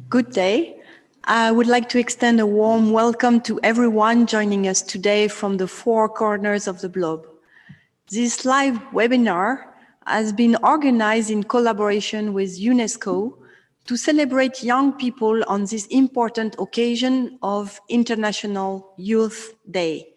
Good day. I would like to extend a warm welcome to everyone joining us today from the four corners of the globe. This live webinar has been organized in collaboration with UNESCO to celebrate young people on this important occasion of International Youth Day.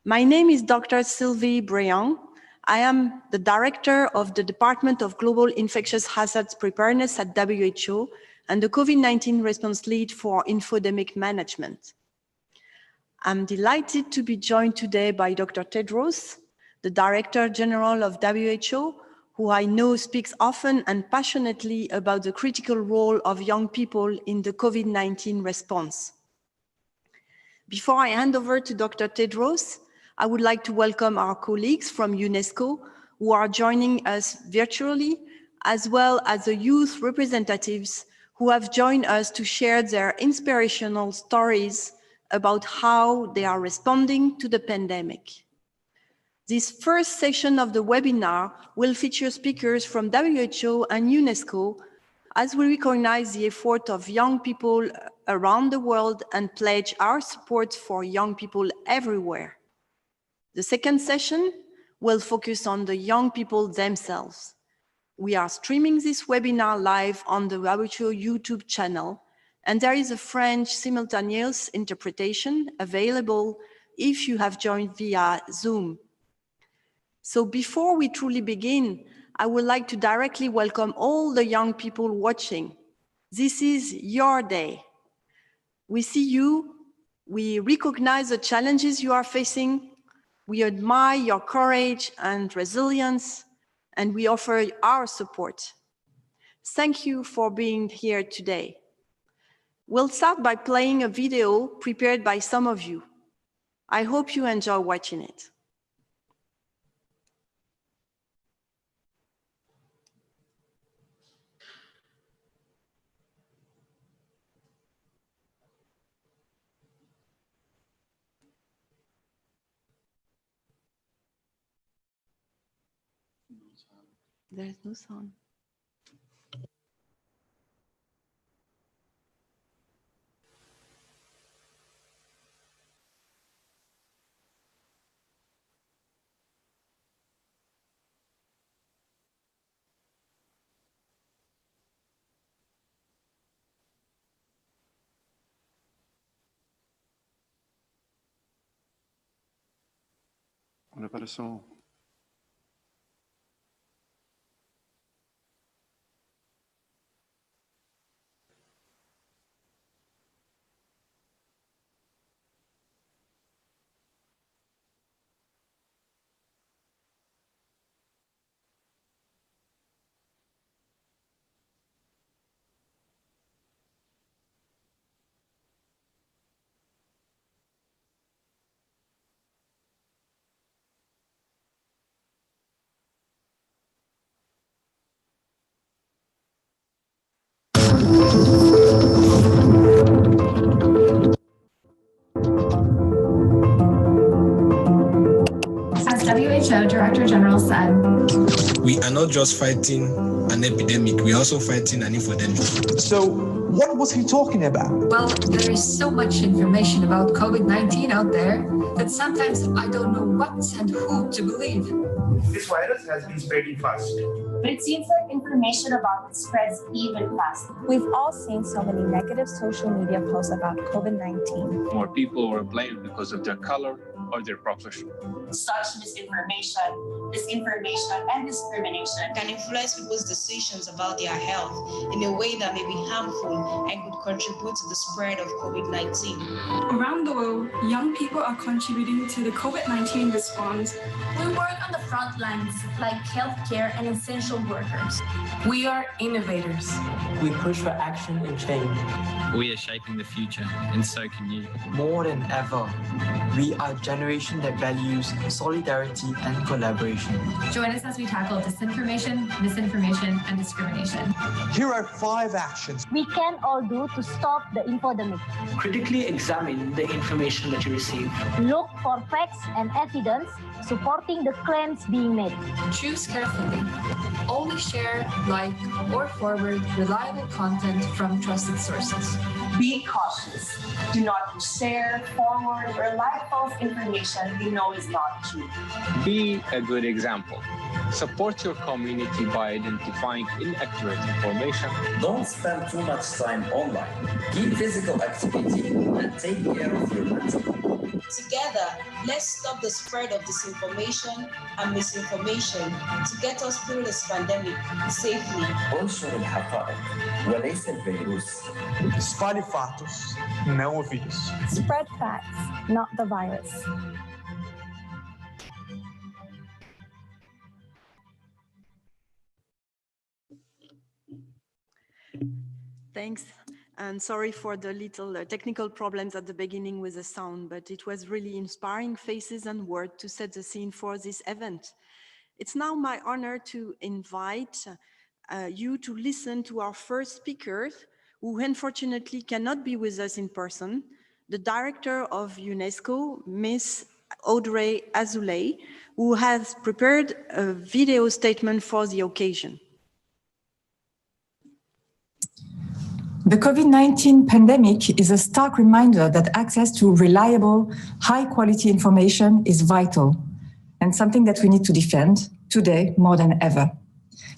My name is Dr. Sylvie Briand. I am the director of the Department of Global Infectious Hazards Preparedness at WHO and the COVID-19 response lead for infodemic management. I'm delighted to be joined today by Dr. Tedros, the Director General of WHO, who I know speaks often and passionately about the critical role of young people in the COVID-19 response. Before I hand over to Dr. Tedros, I would like to welcome our colleagues from UNESCO who are joining us virtually, as well as the youth representatives who have joined us to share their inspirational stories about how they are responding to the pandemic. This first session of the webinar will feature speakers from WHO and UNESCO as we recognize the effort of young people around the world and pledge our support for young people everywhere. The second session will focus on the young people themselves. We are streaming this webinar live on the WHO YouTube channel, and there is a French simultaneous interpretation available if you have joined via Zoom. So before we truly begin, I would like to directly welcome all the young people watching. This is your day. We see you, we recognize the challenges you are facing, we admire your courage and resilience, and we offer our support. Thank you for being here today. We'll start by playing a video prepared by some of you. I hope you enjoy watching it. There's no sound. On n'a pas le son. As WHO Director General said, we are not just fighting an epidemic, we're also fighting an infodemic. So what was he talking about? well, there is so much information about COVID-19 out there that sometimes I don't know what and who to believe. This virus has been spreading fast. But it seems like information about it spreads even faster. We've all seen so many negative social media posts about COVID-19. More people were blamed because of their color or their profession. Such misinformation, disinformation, and discrimination can influence people's decisions about their health in a way that may be harmful and could contribute to the spread of COVID-19. Around the world, young people are contributing to the COVID-19 response. We work on the front lines, like healthcare and essential workers. We are innovators. We push for action and change. We are shaping the future, and so can you. More than ever, we are a generation that values solidarity, and collaboration. Join us as we tackle disinformation, misinformation, and discrimination. Here are 5 actions we can all do to stop the infodemic. Critically examine the information that you receive. Look for facts and evidence supporting the claims being made. Choose carefully. Only share, like, or forward reliable content from trusted sources. Be cautious. Do not share, forward, or like false information you know is not true. Be a good example. Support your community by identifying inaccurate information. Don't spend too much time online. Keep physical activity and take care of your mental health. Together, let's stop the spread of disinformation and misinformation to get us through this pandemic safely. انشر الحقائق وليس الفيروس. Espalhe fatos, não o vírus. Spread facts, not the virus. Thanks. And sorry for the little technical problems at the beginning with the sound, but it was really inspiring faces and words to set the scene for this event. It's now my honor to invite you to listen to our first speaker, who unfortunately cannot be with us in person, the director of UNESCO, Miss Audrey Azoulay, who has prepared a video statement for the occasion. The COVID-19 pandemic is a stark reminder that access to reliable, high-quality information is vital and something that we need to defend today more than ever.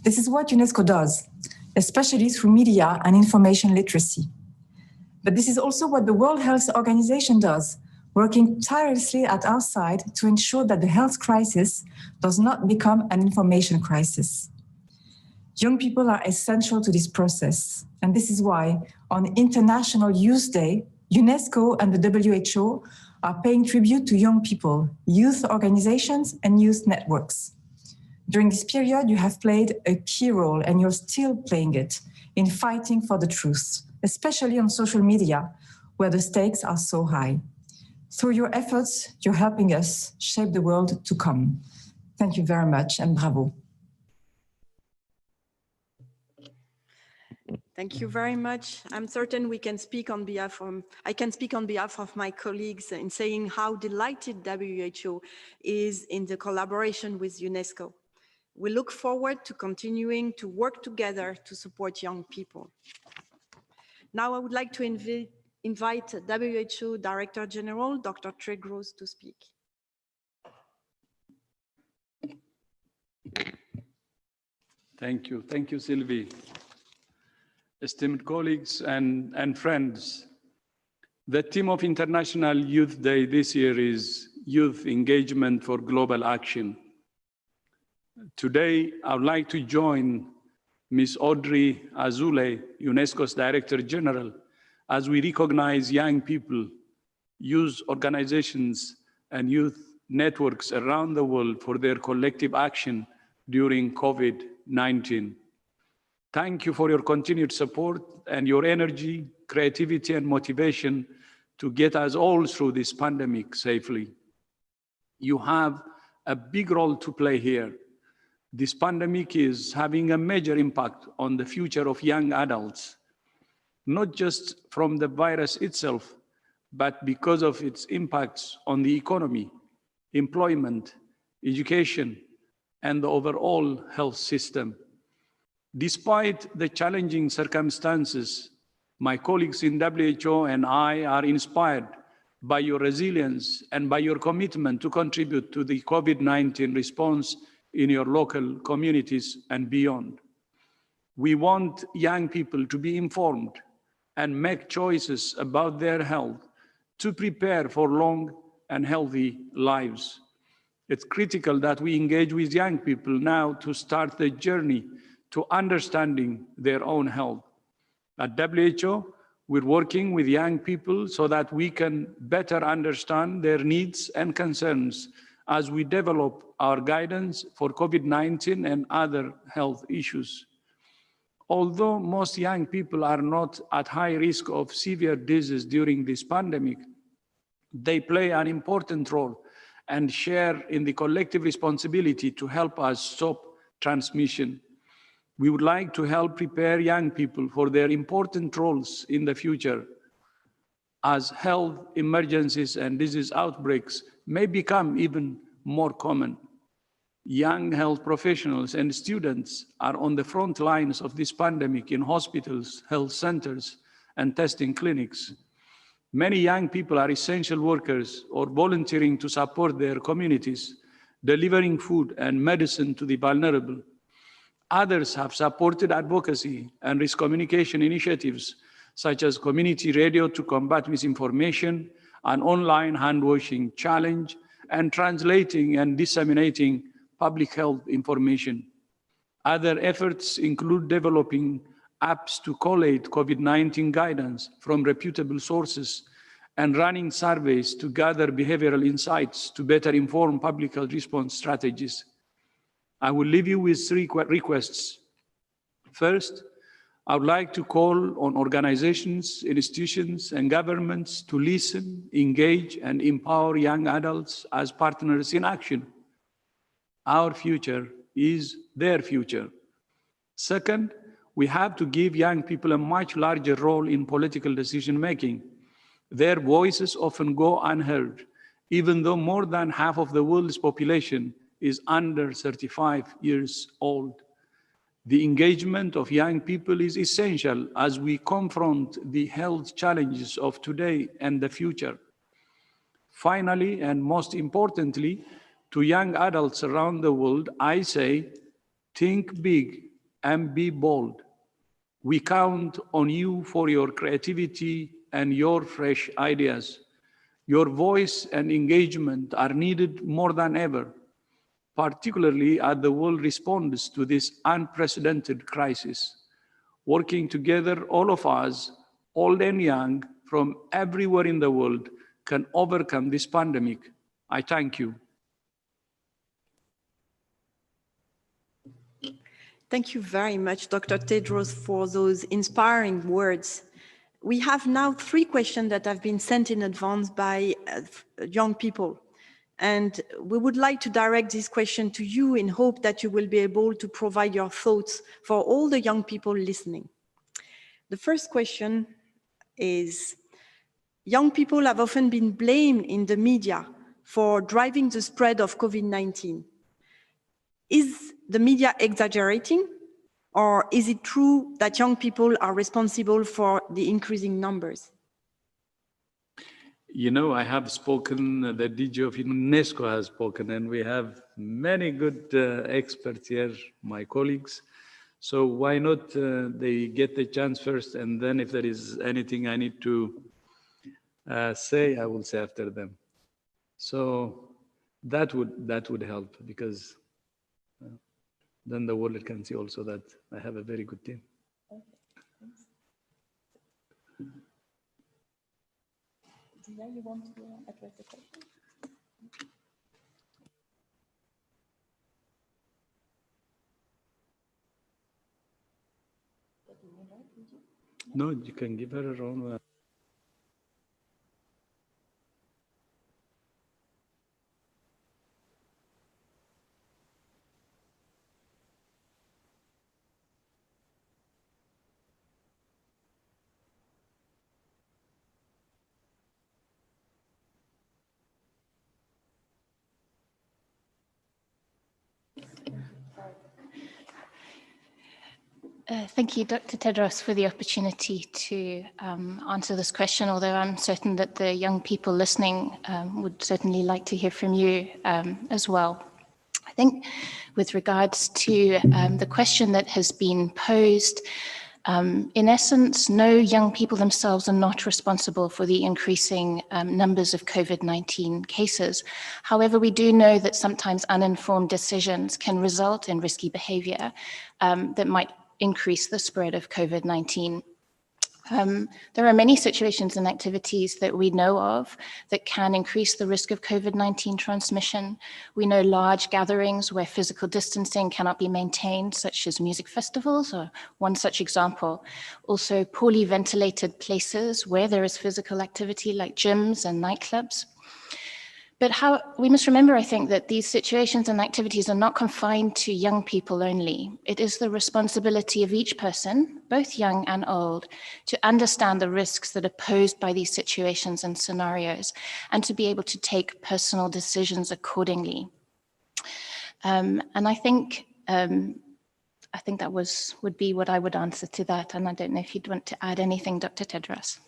This is what UNESCO does, especially through media and information literacy. But this is also what the World Health Organization does, working tirelessly at our side to ensure that the health crisis does not become an information crisis. Young people are essential to this process, and this is why on International Youth Day, UNESCO and the WHO are paying tribute to young people, youth organizations, and youth networks. During this period, you have played a key role, and you're still playing it, in fighting for the truth, especially on social media, where the stakes are so high. Through your efforts, you're helping us shape the world to come. Thank you very much, and bravo. Thank you very much. I'm certain we can speak on behalf of, I can speak on behalf of my colleagues in saying how delighted WHO is in the collaboration with UNESCO. We look forward to continuing to work together to support young people. Now I would like to invite WHO Director General, Dr. Tedros, to speak. Thank you, Sylvie. Esteemed colleagues and friends, the theme of International Youth Day this year is Youth Engagement for Global Action. Today, I would like to join Ms. Audrey Azoulay, UNESCO's Director General, as we recognize young people, youth organizations, and youth networks around the world for their collective action during COVID-19. Thank you for your continued support and your energy, creativity, and motivation to get us all through this pandemic safely. You have a big role to play here. This pandemic is having a major impact on the future of young adults, not just from the virus itself, but because of its impacts on the economy, employment, education, and the overall health system. Despite the challenging circumstances, my colleagues in WHO and I are inspired by your resilience and by your commitment to contribute to the COVID-19 response in your local communities and beyond. We want young people to be informed and make choices about their health to prepare for long and healthy lives. It's critical that we engage with young people now to start the journey to understanding their own health. At WHO, we're working with young people so that we can better understand their needs and concerns as we develop our guidance for COVID-19 and other health issues. Although most young people are not at high risk of severe disease during this pandemic, they play an important role and share in the collective responsibility to help us stop transmission. We would like to help prepare young people for their important roles in the future, as health emergencies and disease outbreaks may become even more common. Young health professionals and students are on the front lines of this pandemic in hospitals, health centers, and testing clinics. Many young people are essential workers or volunteering to support their communities, delivering food and medicine to the vulnerable. Others have supported advocacy and risk communication initiatives, such as community radio to combat misinformation, an online hand-washing challenge, and translating and disseminating public health information. Other efforts include developing apps to collate COVID-19 guidance from reputable sources and running surveys to gather behavioral insights to better inform public health response strategies. I will leave you with three requests. First, I would like to call on organizations, institutions, and governments to listen, engage, and empower young adults as partners in action. Our future is their future. Second, we have to give young people a much larger role in political decision-making. Their voices often go unheard, even though more than half of the world's population is under 35 years old. The engagement of young people is essential as we confront the health challenges of today and the future. Finally, and most importantly, to young adults around the world, I say, think big and be bold. We count on you for your creativity and your fresh ideas. Your voice and engagement are needed more than ever, particularly as the world responds to this unprecedented crisis. Working together, all of us, old and young, from everywhere in the world, can overcome this pandemic. I thank you. Thank you very much, Dr. Tedros, for those inspiring words. We have now 3 questions that have been sent in advance by young people. And we would like to direct this question to you in hope that you will be able to provide your thoughts for all the young people listening. The first question is, young people have often been blamed in the media for driving the spread of COVID-19. Is the media exaggerating, or is it true that young people are responsible for the increasing numbers? You know, I have spoken, the DG of UNESCO has spoken, and we have many good experts here, my colleagues. So why not they get the chance first, and then if there is anything I need to say, I will say after them. So that would help, because then the world can see also that I have a very good team. Okay, thanks. Dia, you want to address the question? No, you can give her her own. Thank you, Dr. Tedros, for the opportunity to answer this question, although I'm certain that the young people listening would certainly like to hear from you as well. I think with regards to the question that has been posed, in essence, no young people themselves are not responsible for the increasing numbers of COVID-19 cases. However, we do know that sometimes uninformed decisions can result in risky behavior that might increase the spread of COVID-19. There are many situations and activities that we know of that can increase the risk of COVID-19 transmission. We know large gatherings where physical distancing cannot be maintained, such as music festivals, or one such example. Also, poorly ventilated places where there is physical activity, like gyms and nightclubs. But we must remember, I think, that these situations and activities are not confined to young people only. It is the responsibility of each person, both young and old, to understand the risks that are posed by these situations and scenarios, and to be able to take personal decisions accordingly. And I think that would be what I would answer to that. And I don't know if you'd want to add anything, Dr. Tedros.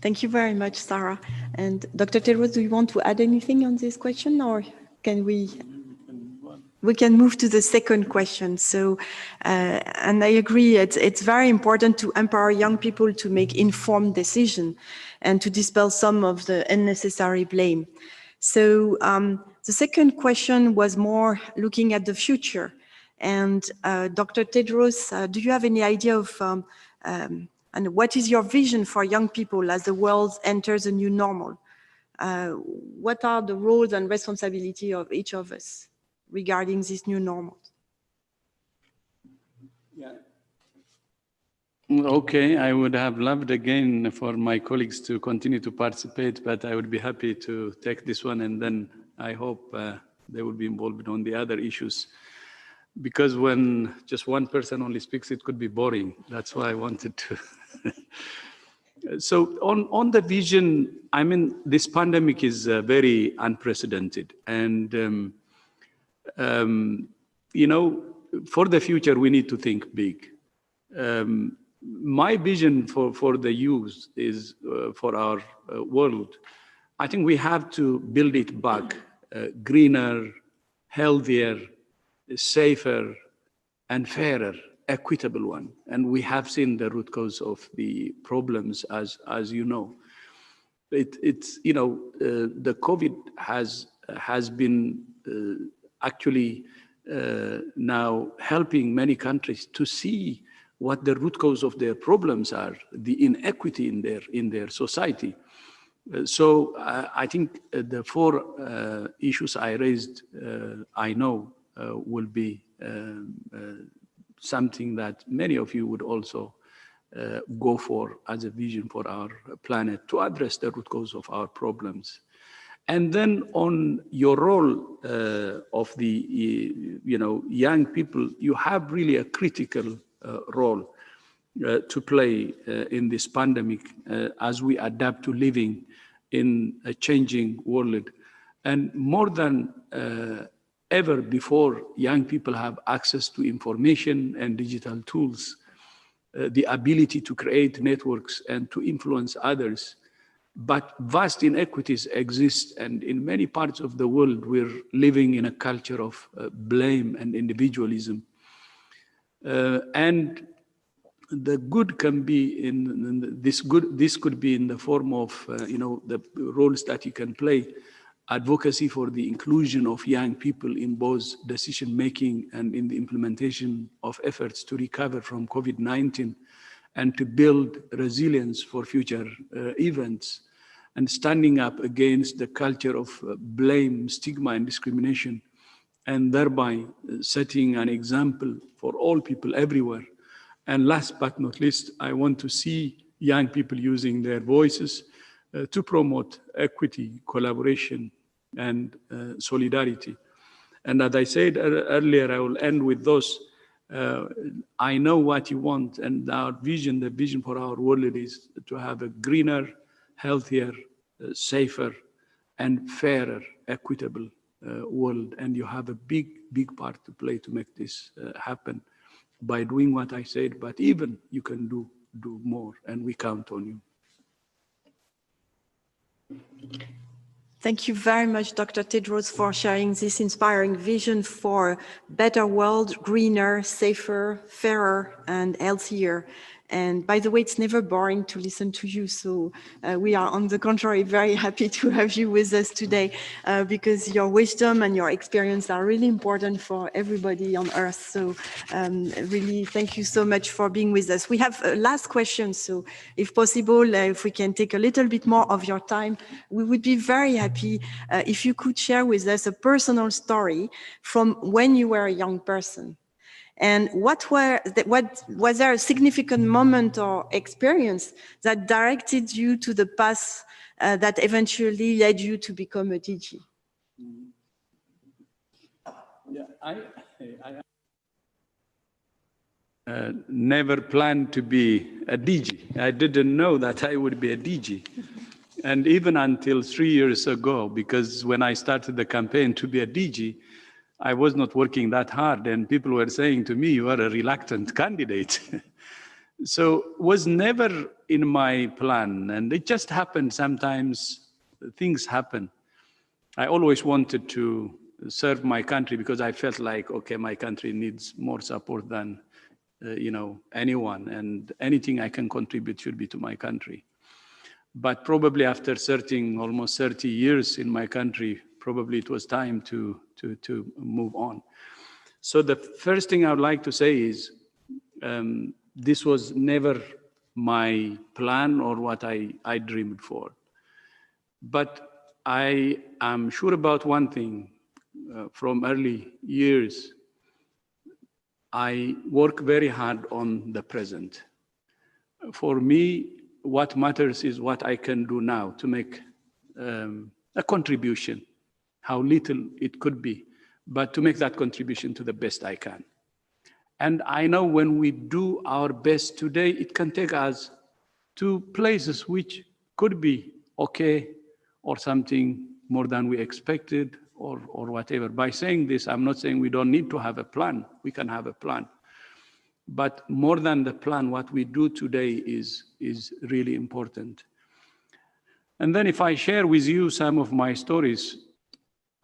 Thank you very much, Sarah. And Dr. Tedros, do you want to add anything on this question, or can we can move to the second question? So, and I agree, it's very important to empower young people to make informed decisions and to dispel some of the unnecessary blame. So the second question was more looking at the future. And Dr. Tedros, do you have any idea of and what is your vision for young people as the world enters a new normal? What are the roles and responsibility of each of us regarding this new normal? Yeah. Okay, I would have loved again for my colleagues to continue to participate, but I would be happy to take this one, and then I hope they will be involved on the other issues. Because when just one person only speaks, it could be boring. That's why I wanted to. So on the vision, I mean, this pandemic is very unprecedented. And, you know, for the future, we need to think big. My vision for the youth is for our world. I think we have to build it back, greener, healthier, safer, and fairer, equitable one. And we have seen the root cause of the problems, as you know. It's you know, the COVID has been actually now helping many countries to see what the root cause of their problems are, the inequity in their society. So I think the four issues I raised, I know will be something that many of you would also go for as a vision for our planet to address the root cause of our problems. And then on your role of the young people, you have really a critical role to play in this pandemic as we adapt to living in a changing world. And more than ever before, young people have access to information and digital tools, the ability to create networks and to influence others. But vast inequities exist, and in many parts of the world, we're living in a culture of blame and individualism. And the good can be in this good. This could be in the form of the roles that you can play. Advocacy for the inclusion of young people in both decision-making and in the implementation of efforts to recover from COVID-19 and to build resilience for future events, and standing up against the culture of blame, stigma, and discrimination, and thereby setting an example for all people everywhere. And last but not least, I want to see young people using their voices to promote equity, collaboration, and solidarity. And as I said earlier, I will end with those. I know what you want, and our vision, the vision for our world is to have a greener, healthier, safer, and fairer, equitable world. And you have a big, big part to play to make this happen by doing what I said, but even you can do more, and we count on you. Thank you very much, Dr. Tedros, for sharing this inspiring vision for a better world, greener, safer, fairer, and healthier. And by the way, it's never boring to listen to you. So we are, on the contrary, very happy to have you with us today because your wisdom and your experience are really important for everybody on Earth. So really, thank you so much for being with us. We have a last question. So if possible, if we can take a little bit more of your time, we would be very happy if you could share with us a personal story from when you were a young person. And what was there a significant moment or experience that directed you to the path that eventually led you to become a DG? Yeah, I never planned to be a DG. I didn't know that I would be a DG. And even until 3 years ago, because when I started the campaign to be a DG, I was not working that hard, and people were saying to me, you are a reluctant candidate. So was never in my plan, and it just happened. Sometimes things happen. I always wanted to serve my country because I felt like, okay, my country needs more support than anyone, and anything I can contribute should be to my country. But probably after serving almost 30 years in my country, probably it was time to move on. So the first thing I would like to say is, this was never my plan or what I dreamed for. But I am sure about one thing. From early years, I work very hard on the present. For me, what matters is what I can do now to make a contribution, how little it could be, but to make that contribution to the best I can. And I know when we do our best today, it can take us to places which could be okay or something more than we expected or whatever. By saying this, I'm not saying we don't need to have a plan. We can have a plan. But more than the plan, what we do today is really important. And then if I share with you some of my stories,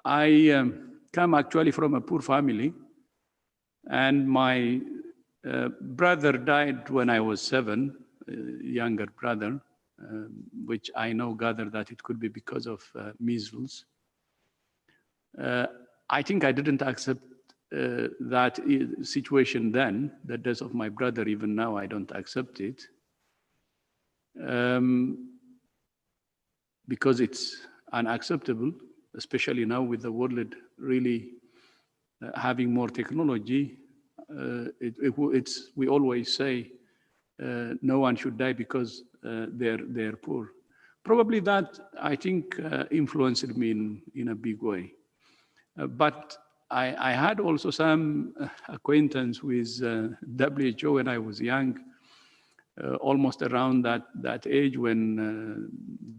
I come actually from a poor family, and my brother died when I was 7, younger brother, which I now gather that it could be because of measles. I think I didn't accept that situation then, the death of my brother. Even now, I don't accept it. Because it's unacceptable, especially now with the world really having more technology. We always say no one should die because they're poor. Probably that, I think, influenced me in a big way. But I had also some acquaintance with WHO when I was young, almost around that age when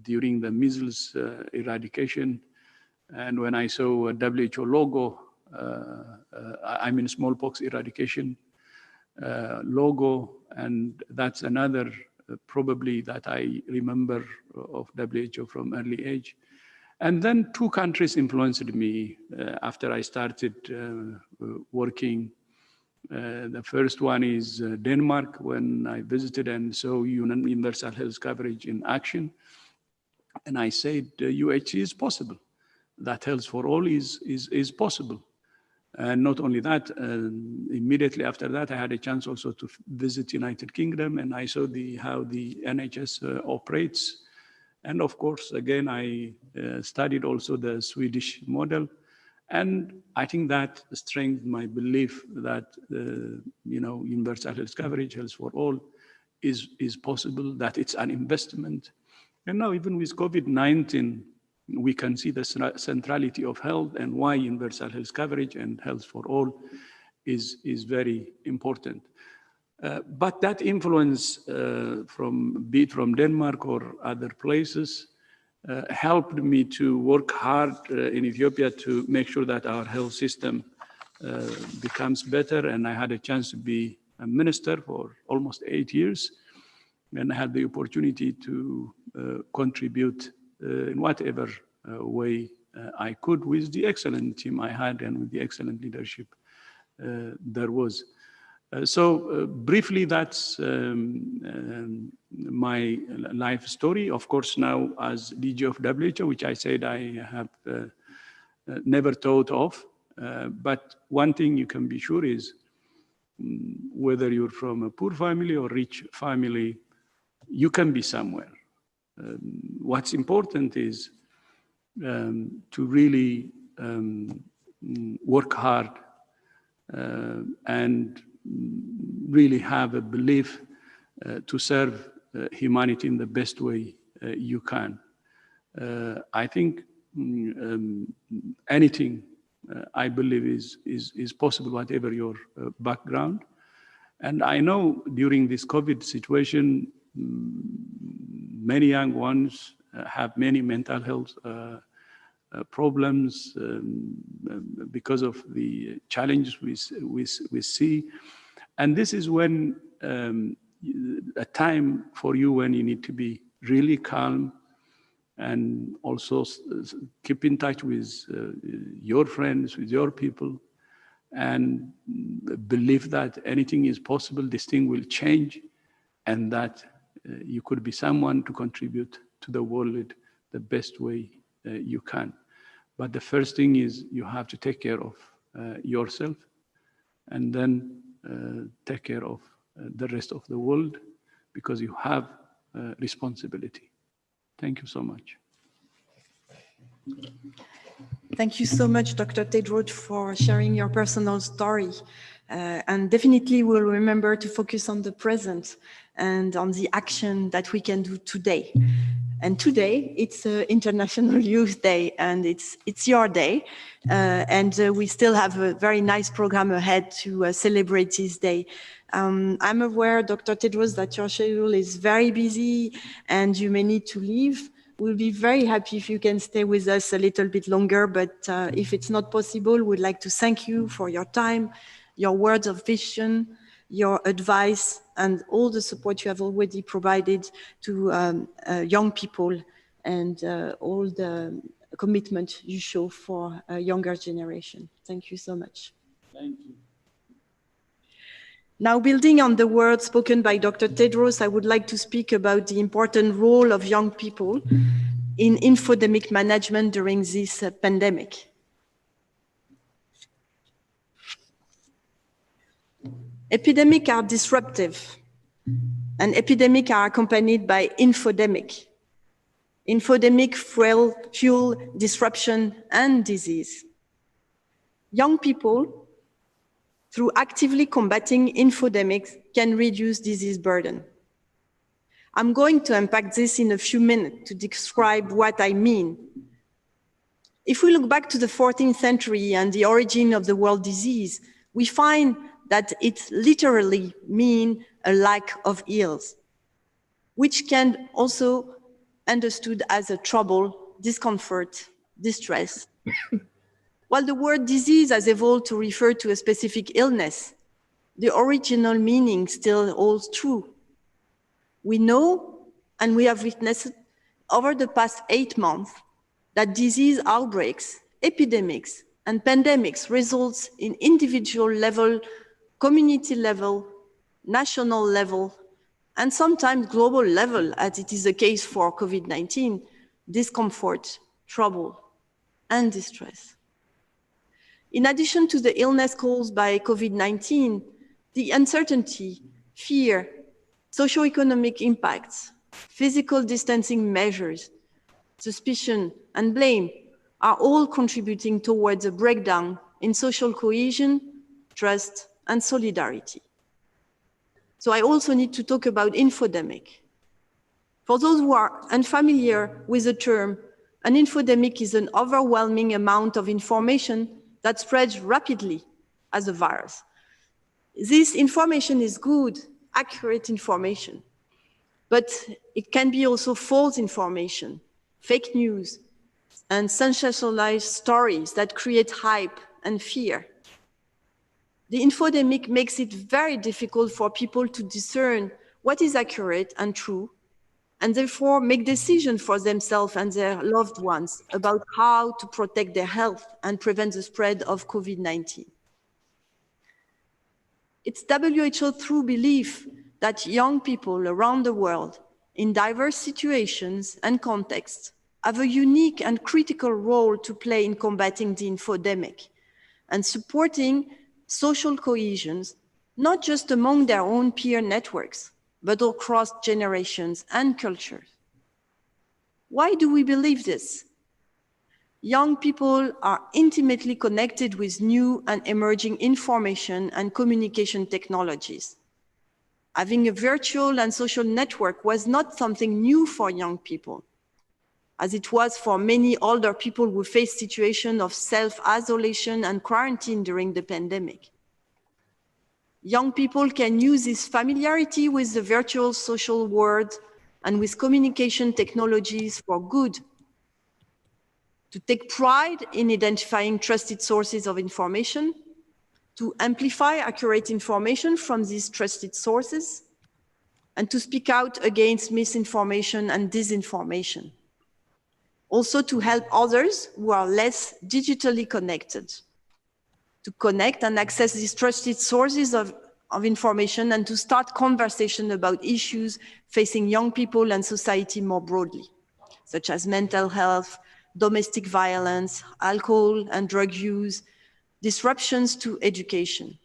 during the measles eradication, and when I saw a WHO logo, I mean smallpox eradication logo, and that's another probably that I remember of WHO from early age. And then 2 countries influenced me after I started working. The first one is Denmark, when I visited and saw universal health coverage in action. And I said, UHC is possible. That health for all is possible. And not only that, immediately after that, I had a chance also to visit United Kingdom, and I saw how the NHS operates. And of course, again, I studied also the Swedish model. And I think that strengthened my belief that universal health coverage, health for all, is possible, that it's an investment. And now even with COVID-19, we can see the centrality of health and why universal health coverage and health for all is very important. But that influence be it from Denmark or other places helped me to work hard in Ethiopia to make sure that our health system becomes better. And I had a chance to be a minister for almost 8 years, and I had the opportunity to contribute in whatever way I could with the excellent team I had and with the excellent leadership there was. So briefly, that's my life story. Of course, now as DG of WHO, which I said I have never thought of. But one thing you can be sure is whether you're from a poor family or rich family, you can be somewhere. What's important is to really work hard and really have a belief to serve humanity in the best way you can. I think anything, I believe, is possible, whatever your background. And I know during this COVID situation, many young ones have many mental health problems because of the challenges we see. And this is when a time for you when you need to be really calm and also keep in touch with your friends, with your people, and believe that anything is possible, this thing will change, and that you could be someone to contribute to the world the best way you can. But the first thing is you have to take care of yourself, and then take care of the rest of the world, because you have responsibility. Thank you so much. Thank you so much, Dr. Tedros, for sharing your personal story. And definitely we'll remember to focus on the present and on the action that we can do today. And today it's International Youth Day, and it's your day. And we still have a very nice program ahead to celebrate this day. I'm aware, Dr. Tedros, that your schedule is very busy and you may need to leave. We'll be very happy if you can stay with us a little bit longer, but if it's not possible, we'd like to thank you for your time, your words of vision, your advice, and all the support you have already provided to young people, and all the commitment you show for a younger generation. Thank you so much. Thank you. Now, building on the words spoken by Dr. Tedros, I would like to speak about the important role of young people in infodemic management during this pandemic. Epidemics are disruptive, and epidemics are accompanied by infodemic. Infodemic fuel disruption and disease. Young people, through actively combating infodemics, can reduce disease burden. I'm going to unpack this in a few minutes to describe what I mean. If we look back to the 14th century and the origin of the world disease, we find that it literally means a lack of ills, which can also understood as a trouble, discomfort, distress. While the word disease has evolved to refer to a specific illness, the original meaning still holds true. We know, and we have witnessed over the past 8 months, that disease outbreaks, epidemics, and pandemics results in individual level, community level, national level, and sometimes global level, as it is the case for COVID-19, discomfort, trouble, and distress. In addition to the illness caused by COVID-19, the uncertainty, fear, socioeconomic impacts, physical distancing measures, suspicion, and blame are all contributing towards a breakdown in social cohesion, trust, and solidarity. So I also need to talk about infodemic. For those who are unfamiliar with the term, an infodemic is an overwhelming amount of information that spreads rapidly as a virus. This information is good, accurate information, but it can be also false information, fake news, and sensationalized stories that create hype and fear. The infodemic makes it very difficult for people to discern what is accurate and true, and therefore make decisions for themselves and their loved ones about how to protect their health and prevent the spread of COVID-19. It's WHO true belief that young people around the world in diverse situations and contexts have a unique and critical role to play in combating the infodemic and supporting social cohesion, not just among their own peer networks, but across generations and cultures. Why do we believe this? young people are intimately connected with new and emerging information and communication technologies. Having a virtual and social network was not something new for young people, as it was for many older people who faced situations of self-isolation and quarantine during the pandemic. Young people can use this familiarity with the virtual social world and with communication technologies for good, to take pride in identifying trusted sources of information, to amplify accurate information from these trusted sources, and to speak out against misinformation and disinformation. Also to help others who are less digitally connected, to connect and access these trusted sources of information and to start conversation about issues facing young people and society more broadly, such as mental health, domestic violence, alcohol and drug use, disruptions to education.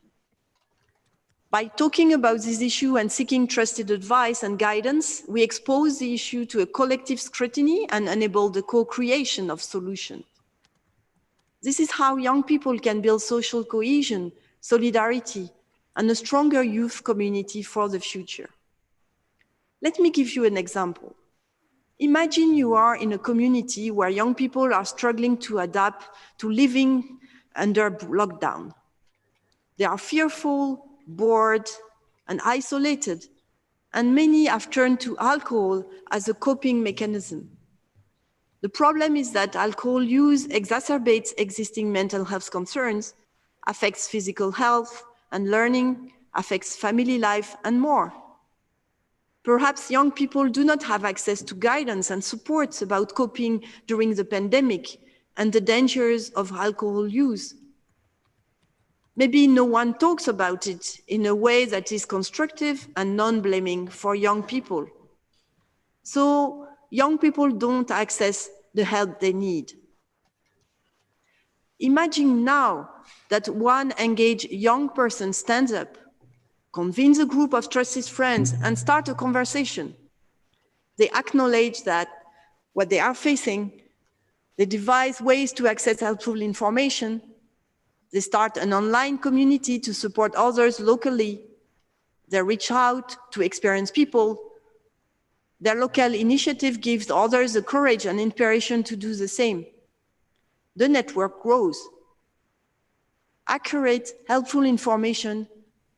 By talking about this issue and seeking trusted advice and guidance, we expose the issue to a collective scrutiny and enable the co-creation of solutions. This is how young people can build social cohesion, solidarity, and a stronger youth community for the future. Let me give you an example. Imagine you are in a community where young people are struggling to adapt to living under lockdown. They are fearful, bored, and isolated, and many have turned to alcohol as a coping mechanism. The problem is that alcohol use exacerbates existing mental health concerns, affects physical health and learning, affects family life, and more. Perhaps young people do not have access to guidance and support about coping during the pandemic and the dangers of alcohol use. Maybe no one talks about it in a way that is constructive and non-blaming for young people. So young people don't access the help they need. Imagine now that one engaged young person stands up, convenes a group of trusted friends and start a conversation. They acknowledge that what they are facing, they devise ways to access helpful information, they start an online community to support others locally, they reach out to experienced people, their local initiative gives others the courage and inspiration to do the same. The network grows. Accurate, helpful information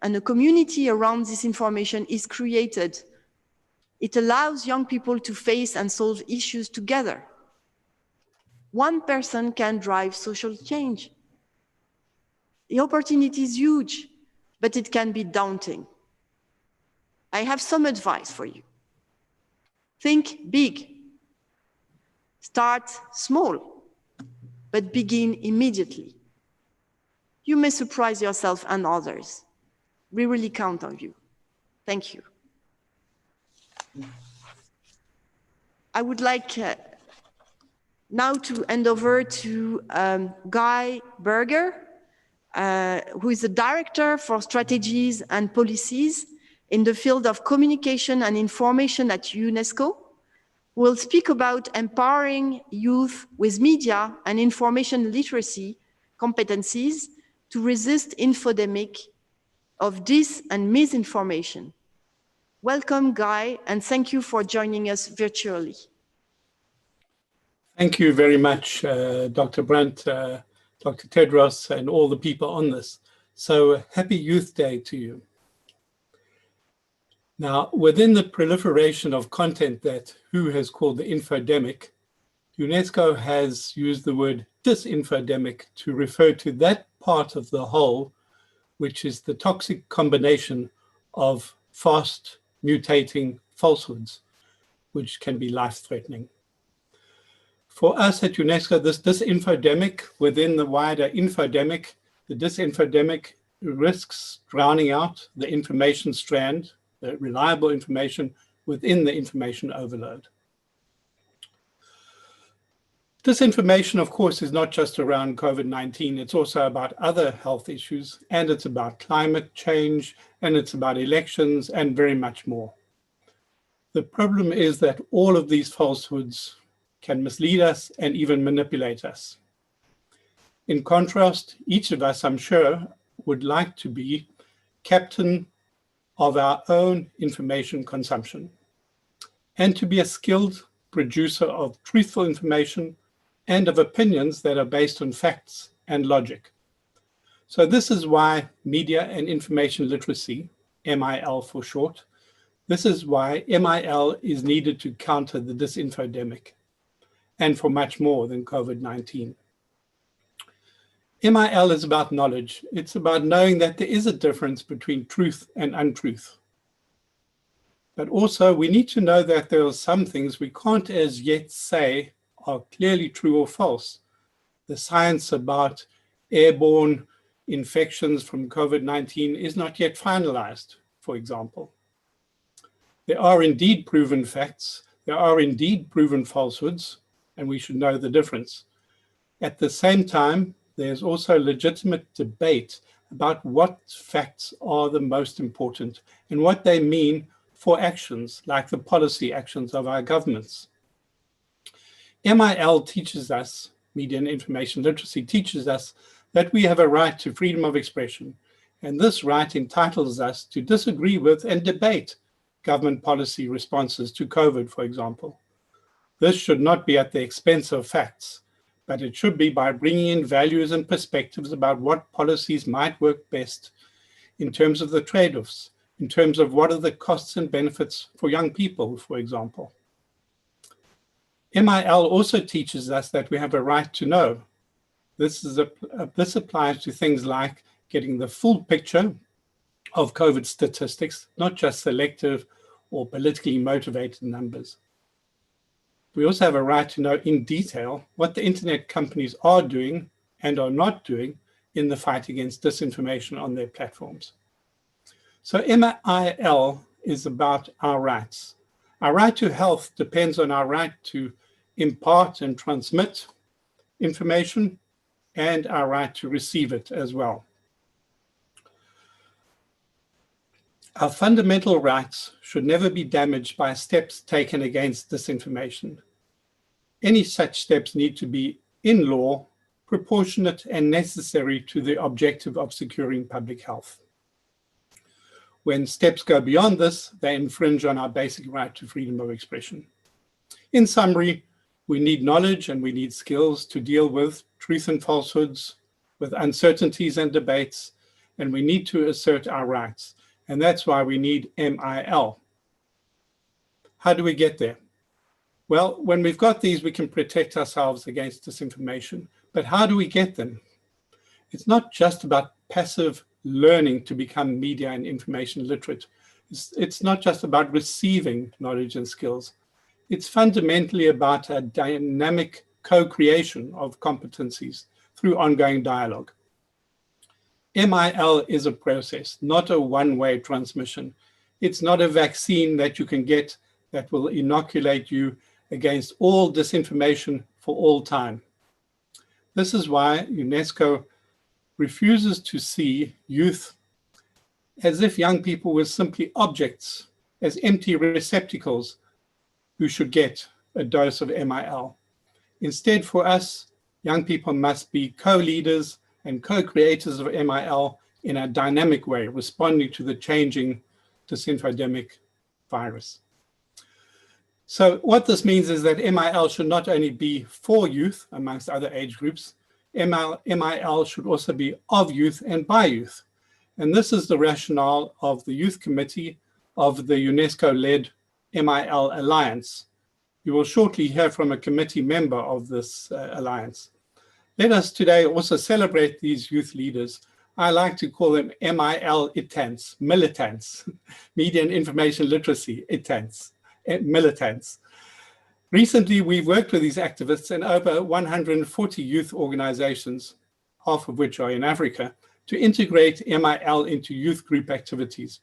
and a community around this information is created. It allows young people to face and solve issues together. One person can drive social change. The opportunity is huge, but it can be daunting. I have some advice for you. Think big. Start small, but begin immediately. You may surprise yourself and others. We really count on you. Thank you. I would like now to hand over to Guy Berger, who is the Director for Strategies and Policies in the field of communication and information at UNESCO, who will speak about empowering youth with media and information literacy competencies to resist infodemic of dis and misinformation. Welcome, Guy, and thank you for joining us virtually. Thank you very much, Dr. Brandt, Dr. Tedros, and all the people on this. So happy Youth Day to you. Now, within the proliferation of content that WHO has called the infodemic, UNESCO has used the word disinfodemic to refer to that part of the whole, which is the toxic combination of fast mutating falsehoods, which can be life-threatening. For us at UNESCO, this disinfodemic, within the wider infodemic, the disinfodemic risks drowning out the information strand, the reliable information within the information overload. Disinformation, of course, is not just around COVID-19. It's also about other health issues, and it's about climate change, and it's about elections, and very much more. The problem is that all of these falsehoods can mislead us and even manipulate us. In contrast, each of us, I'm sure, would like to be captain of our own information consumption and to be a skilled producer of truthful information and of opinions that are based on facts and logic. So this is why media and information literacy, MIL for short, this is why MIL is needed to counter the disinfodemic and for much more than COVID-19. MIL is about knowledge. It's about knowing that there is a difference between truth and untruth. But also we need to know that there are some things we can't as yet say are clearly true or false. The science about airborne infections from COVID-19 is not yet finalized, for example. There are indeed proven facts, there are indeed proven falsehoods, and we should know the difference. At the same time, there's also legitimate debate about what facts are the most important and what they mean for actions like the policy actions of our governments. MIL teaches us, media and information literacy teaches us, that we have a right to freedom of expression, and this right entitles us to disagree with and debate government policy responses to COVID, for example. This should not be at the expense of facts, but it should be by bringing in values and perspectives about what policies might work best in terms of the trade-offs, in terms of what are the costs and benefits for young people, for example. MIL also teaches us that we have a right to know. This applies to things like getting the full picture of COVID statistics, not just selective or politically motivated numbers. We also have a right to know in detail what the internet companies are doing and are not doing in the fight against disinformation on their platforms. So MIL is about our rights. Our right to health depends on our right to impart and transmit information and our right to receive it as well. Our fundamental rights should never be damaged by steps taken against disinformation. Any such steps need to be in law, proportionate and necessary to the objective of securing public health. When steps go beyond this, they infringe on our basic right to freedom of expression. In summary, we need knowledge and we need skills to deal with truth and falsehoods, with uncertainties and debates, and we need to assert our rights. And that's why we need MIL. How do we get there? Well, when we've got these, we can protect ourselves against disinformation. But how do we get them? It's not just about passive learning to become media and information literate. It's not just about receiving knowledge and skills. It's fundamentally about a dynamic co-creation of competencies through ongoing dialogue. MIL is a process, not a one-way transmission. It's not a vaccine that you can get that will inoculate you against all disinformation for all time. This is why UNESCO refuses to see youth as if young people were simply objects, as empty receptacles who should get a dose of MIL. Instead, for us, young people must be co-leaders and co-creators of MIL in a dynamic way, responding to the changing disinfodemic virus. So what this means is that MIL should not only be for youth, amongst other age groups, MIL should also be of youth and by youth. And this is the rationale of the Youth Committee of the UNESCO-Led MIL Alliance. You will shortly hear from a committee member of this alliance. Let us today also celebrate these youth leaders. I like to call them MIL-itants, militants, media and information literacy itants, militants. Recently, we've worked with these activists in over 140 youth organizations, half of which are in Africa, to integrate MIL into youth group activities.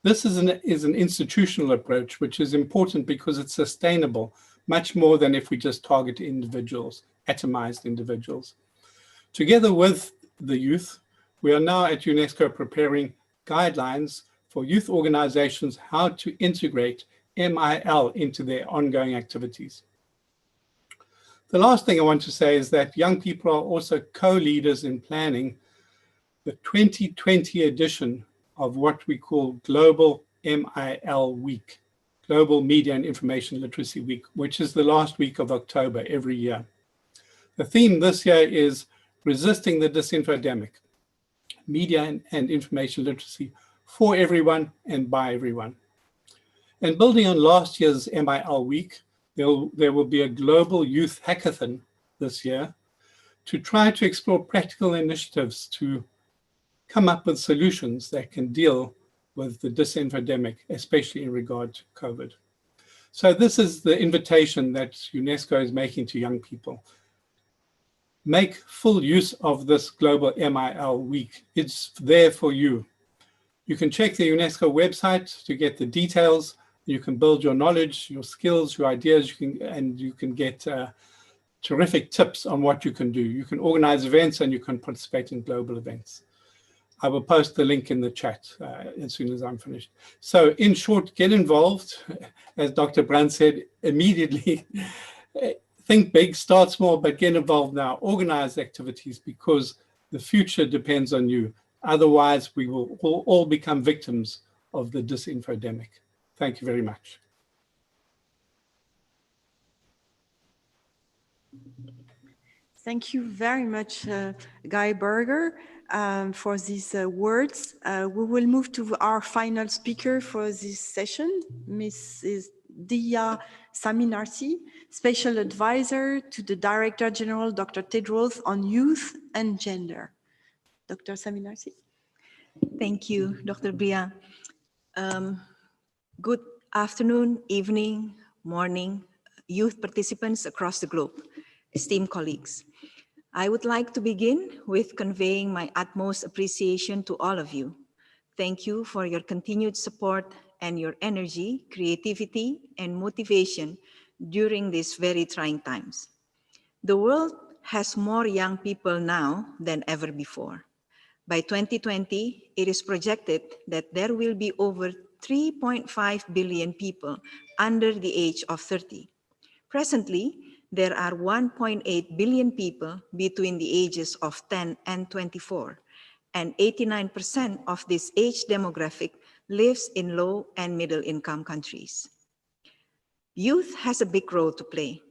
This is an institutional approach, which is important because it's sustainable, much more than if we just target individuals, atomized individuals. Together with the youth, we are now at UNESCO preparing guidelines for youth organizations how to integrate MIL into their ongoing activities. The last thing I want to say is that young people are also co-leaders in planning the 2020 edition of what we call Global MIL Week, Global Media and Information Literacy Week, which is the last week of October every year. The theme this year is resisting the disinfodemic, media and information literacy for everyone and by everyone. And building on last year's MIL Week, there will be a global youth hackathon this year to try to explore practical initiatives to come up with solutions that can deal with the disinfodemic, especially in regard to COVID. So this is the invitation that UNESCO is making to young people. Make full use of this global MIL Week. It's there for you. You can check the UNESCO website to get the details. You can build your knowledge, your skills, your ideas, you can get terrific tips on what you can do. You can organize events and you can participate in global events. I will post the link in the chat as soon as I'm finished. So in short, get involved. As Dr. Brand said, immediately think big, start small, but get involved now. Organize activities because the future depends on you. Otherwise, we will all become victims of the disinfodemic. Thank you very much. Thank you very much, Guy Berger, for these words. We will move to our final speaker for this session, Mrs. Dia Saminarsi, Special Advisor to the Director General, Dr. Tedros, on Youth and Gender. Dr. Saminarsi. Thank you, Dr. Bria. Good afternoon, evening, morning, youth participants across the globe, esteemed colleagues. I would like to begin with conveying my utmost appreciation to all of you. Thank you for your continued support and your energy, creativity, and motivation during these very trying times. The world has more young people now than ever before. By 2020, it is projected that there will be over 3.5 billion people under the age of 30. Presently, there are 1.8 billion people between the ages of 10 and 24, and 89% of this age demographic lives in low and middle income countries. Youth has a big role to play.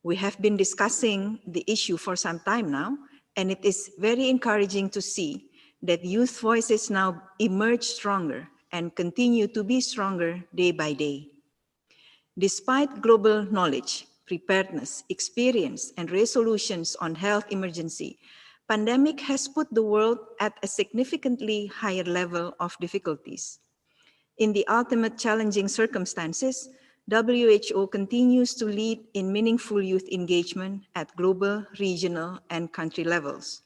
We have been discussing the issue for some time now, and it is very encouraging to see that youth voices now emerge stronger and continue to be stronger day by day. Despite global knowledge, preparedness, experience, and resolutions on health emergency, pandemic has put the world at a significantly higher level of difficulties. In the ultimate challenging circumstances, WHO continues to lead in meaningful youth engagement at global, regional, and country levels.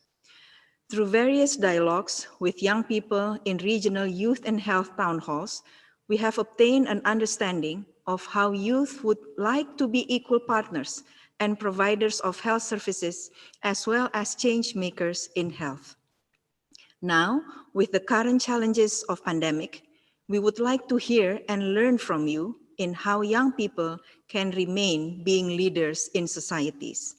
Through various dialogues with young people in regional youth and health town halls, we have obtained an understanding of how youth would like to be equal partners and providers of health services, as well as change makers in health. Now, with the current challenges of pandemic, we would like to hear and learn from you in how young people can remain being leaders in societies.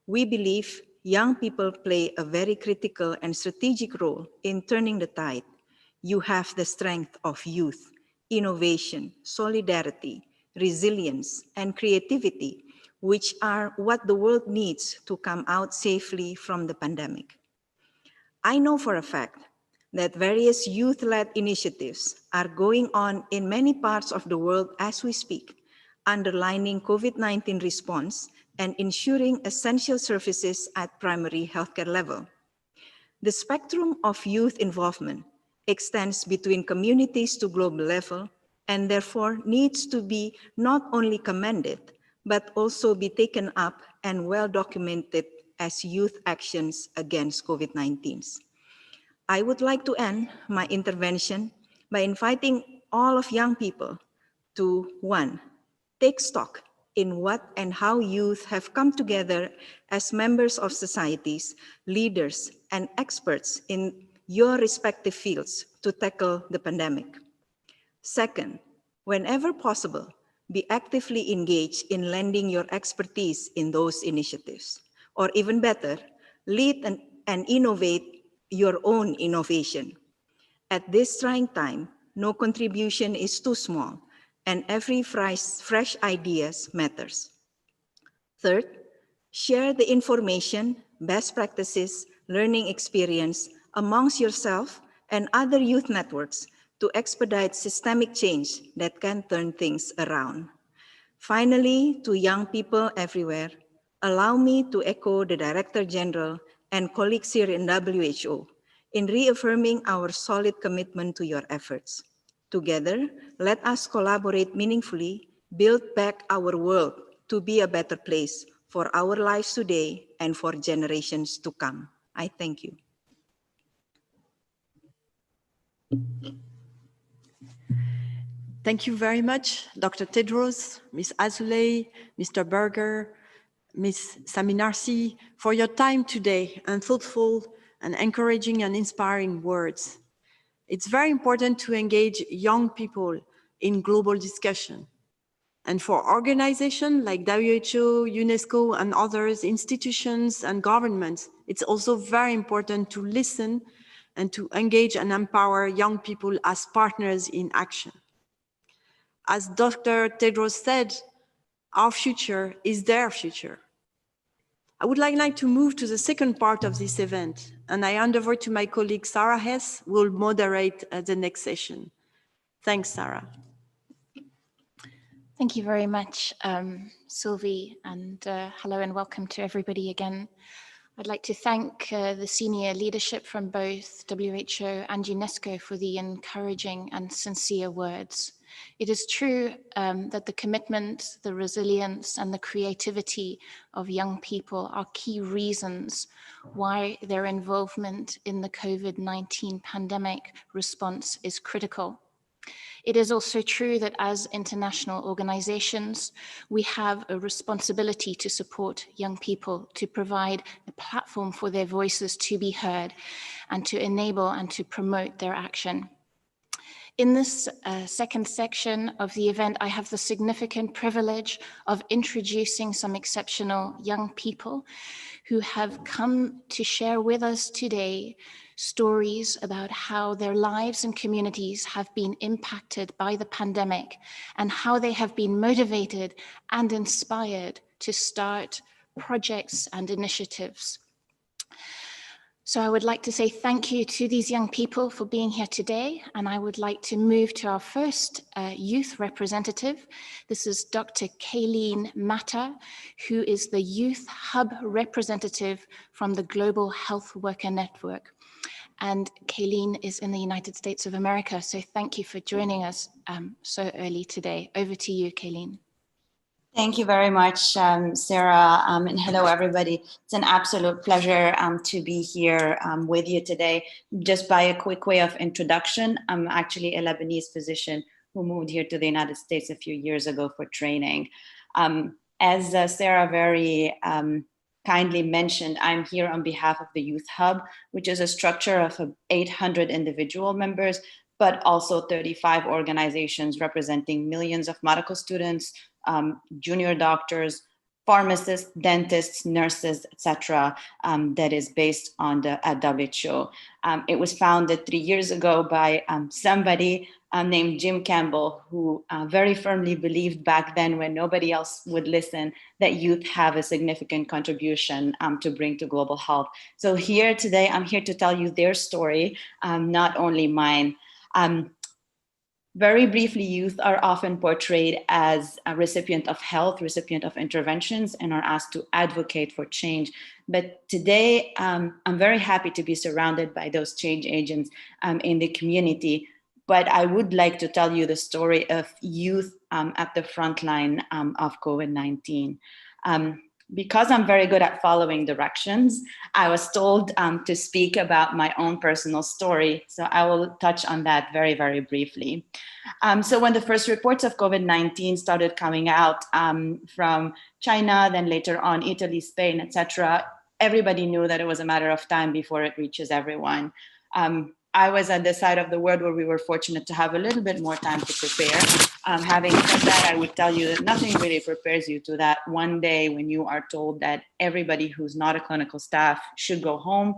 We believe young people play a very critical and strategic role in turning the tide. You have the strength of youth, innovation, solidarity, resilience, and creativity, which are what the world needs to come out safely from the pandemic. I know for a fact that various youth-led initiatives are going on in many parts of the world as we speak, underlining COVID-19 response and ensuring essential services at primary healthcare level. The spectrum of youth involvement extends between communities to global level and therefore needs to be not only commended, but also be taken up and well documented as youth actions against COVID-19. I would like to end my intervention by inviting all of young people to, 1, take stock in what and how youth have come together as members of societies, leaders, and experts in your respective fields to tackle the pandemic. 2nd, whenever possible, Be actively engaged in lending your expertise in those initiatives. Or even better, lead and innovate your own innovation. At this trying time, no contribution is too small, and every fresh ideas matters. Third, share the information, best practices, learning experience amongst yourself and other youth networks to expedite systemic change that can turn things around. Finally, to young people everywhere, allow me to echo the Director General and colleagues here in WHO in reaffirming our solid commitment to your efforts. Together, let us collaborate meaningfully, build back our world to be a better place for our lives today and for generations to come. I thank you. Thank you very much, Dr. Tedros, Ms. Azoulay, Mr. Berger, Ms. Saminarsi, for your time today and thoughtful and encouraging and inspiring words. It's very important to engage young people in global discussion. And for organizations like WHO, UNESCO, and others, institutions and governments, it's also very important to listen and to engage and empower young people as partners in action. As Dr. Tedros said, our future is their future. I would like to move to the second part of this event, and I hand over to my colleague Sarah Hess, who will moderate the next session. Thanks, Sarah. Thank you very much, Sylvie, and hello and welcome to everybody again. I'd like to thank the senior leadership from both WHO and UNESCO for the encouraging and sincere words. It is true that the commitment, the resilience, and the creativity of young people are key reasons why their involvement in the COVID-19 pandemic response is critical. It is also true that as international organizations, we have a responsibility to support young people, to provide a platform for their voices to be heard, and to enable and to promote their action. In this second section of the event, I have the significant privilege of introducing some exceptional young people who have come to share with us today stories about how their lives and communities have been impacted by the pandemic and how they have been motivated and inspired to start projects and initiatives. So I would like to say thank you to these young people for being here today, and I would like to move to our first youth representative. This is Dr. Kayleen Matta, who is the Youth Hub representative from the Global Health Worker Network. And Kayleen is in the United States of America, so thank you for joining us so early today. Over to you, Kayleen. Thank you very much, Sarah, and hello, everybody. It's an absolute pleasure to be here with you today. Just by a quick way of introduction, I'm actually a Lebanese physician who moved here to the United States a few years ago for training. As Sarah very kindly mentioned, I'm here on behalf of the Youth Hub, which is a structure of 800 individual members, but also 35 organizations representing millions of medical students, junior doctors, pharmacists, dentists, nurses, etc. That is based on at WHO. It was founded 3 years ago by somebody named Jim Campbell, who very firmly believed back then, when nobody else would listen, that youth have a significant contribution to bring to global health. So here today, I'm here to tell you their story, not only mine. Very briefly, youth are often portrayed as a recipient of health, recipient of interventions, and are asked to advocate for change. But today, I'm very happy to be surrounded by those change agents in the community. But I would like to tell you the story of youth at the front line of COVID-19. Because I'm very good at following directions, I was told to speak about my own personal story. So I will touch on that very, very briefly. So when the first reports of COVID-19 started coming out from China, then later on Italy, Spain, etc., everybody knew that it was a matter of time before it reaches everyone. I was at the side of the world where we were fortunate to have a little bit more time to prepare. Having said that, I would tell you that nothing really prepares you to that one day when you are told that everybody who's not a clinical staff should go home.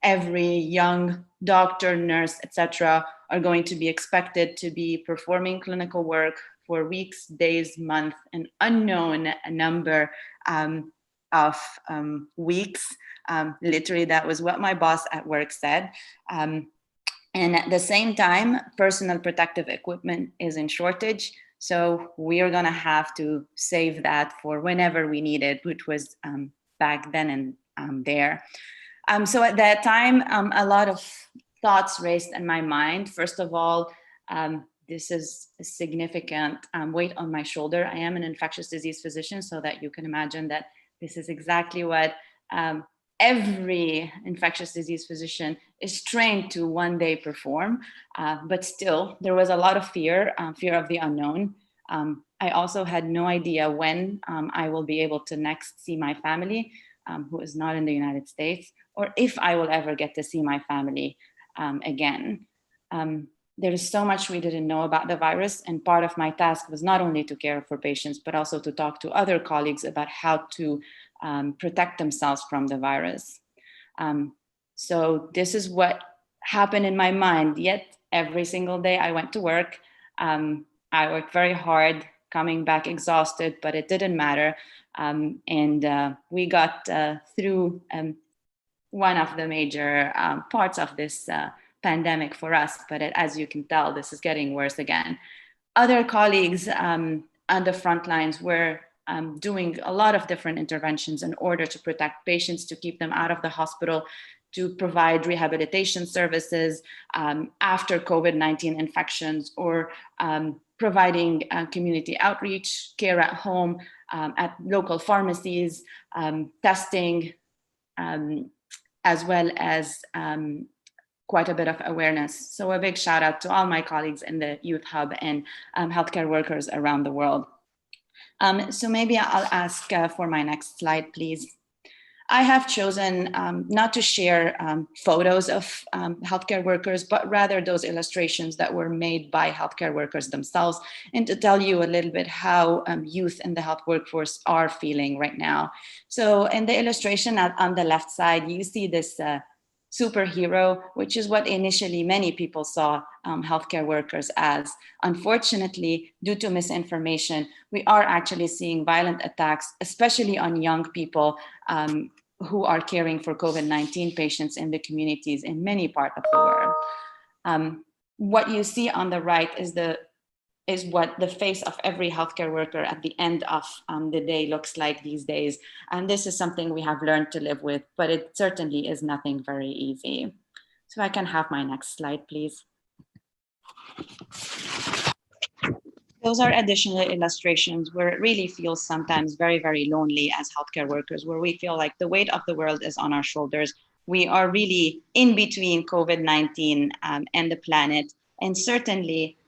Every young doctor, nurse, etc., are going to be expected to be performing clinical work for weeks, days, months, an unknown number of weeks. Literally, that was what my boss at work said. And at the same time, personal protective equipment is in shortage. So we are gonna have to save that for whenever we need it, which was back then and there. So at that time, a lot of thoughts raced in my mind. First of all, this is a significant weight on my shoulder. I am an infectious disease physician, so that you can imagine that this is exactly what every infectious disease physician is trained to one day perform. But still, there was a lot of fear, fear of the unknown. I also had no idea when I will be able to next see my family, who is not in the United States, or if I will ever get to see my family again. There is so much we didn't know about the virus, and part of my task was not only to care for patients, but also to talk to other colleagues about how to protect themselves from the virus. So this is what happened in my mind, yet every single day I went to work. I worked very hard, coming back exhausted, but it didn't matter. And we got through one of the major parts of this pandemic for us, but as you can tell, this is getting worse again. Other colleagues on the front lines were doing a lot of different interventions in order to protect patients, to keep them out of the hospital, to provide rehabilitation services after COVID-19 infections, or providing community outreach, care at home, at local pharmacies, testing, as well as quite a bit of awareness. So a big shout out to all my colleagues in the Youth Hub and healthcare workers around the world. So maybe I'll ask for my next slide, please. I have chosen not to share photos of healthcare workers, but rather those illustrations that were made by healthcare workers themselves, and to tell you a little bit how youth in the health workforce are feeling right now. So in the illustration on the left side, you see this superhero, which is what initially many people saw healthcare workers as. Unfortunately, due to misinformation, we are actually seeing violent attacks, especially on young people who are caring for COVID-19 patients in the communities in many parts of the world. What you see on the right is what the face of every healthcare worker at the end of the day looks like these days. And this is something we have learned to live with, but it certainly is nothing very easy. So I can have my next slide, please. Those are additional illustrations where it really feels sometimes very, very lonely as healthcare workers, where we feel like the weight of the world is on our shoulders. We are really in between COVID-19 and the planet. And certainly,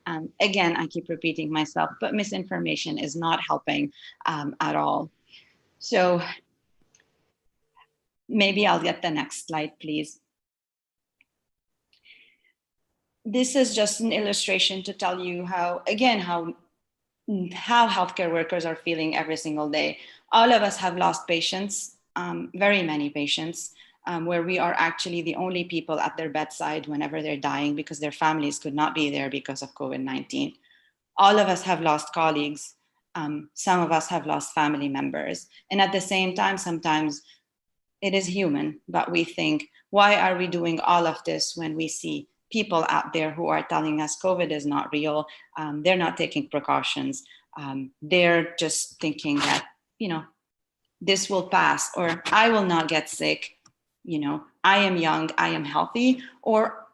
again, I keep repeating myself, but misinformation is not helping at all. So maybe I'll get the next slide, please. This is just an illustration to tell you how, again, how healthcare workers are feeling every single day. All of us have lost patients, very many patients, where we are actually the only people at their bedside whenever they're dying because their families could not be there because of COVID-19. All of us have lost colleagues. Some of us have lost family members. And at the same time, sometimes it is human, but we think, why are we doing all of this when we see people out there who are telling us COVID is not real, they're not taking precautions, they're just thinking that, you know, this will pass, or I will not get sick, you know, I am young, I am healthy, or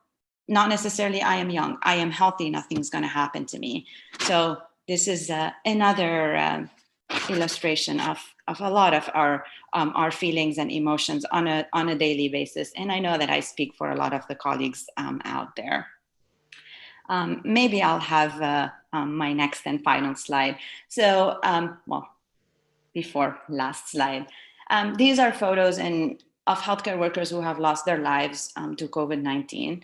not necessarily I am young, I am healthy, nothing's gonna happen to me. So this is another illustration of a lot of our feelings and emotions on a daily basis. And I know that I speak for a lot of the colleagues out there. Maybe I'll have my next and final slide. So, well, before last slide. These are photos of healthcare workers who have lost their lives to COVID-19.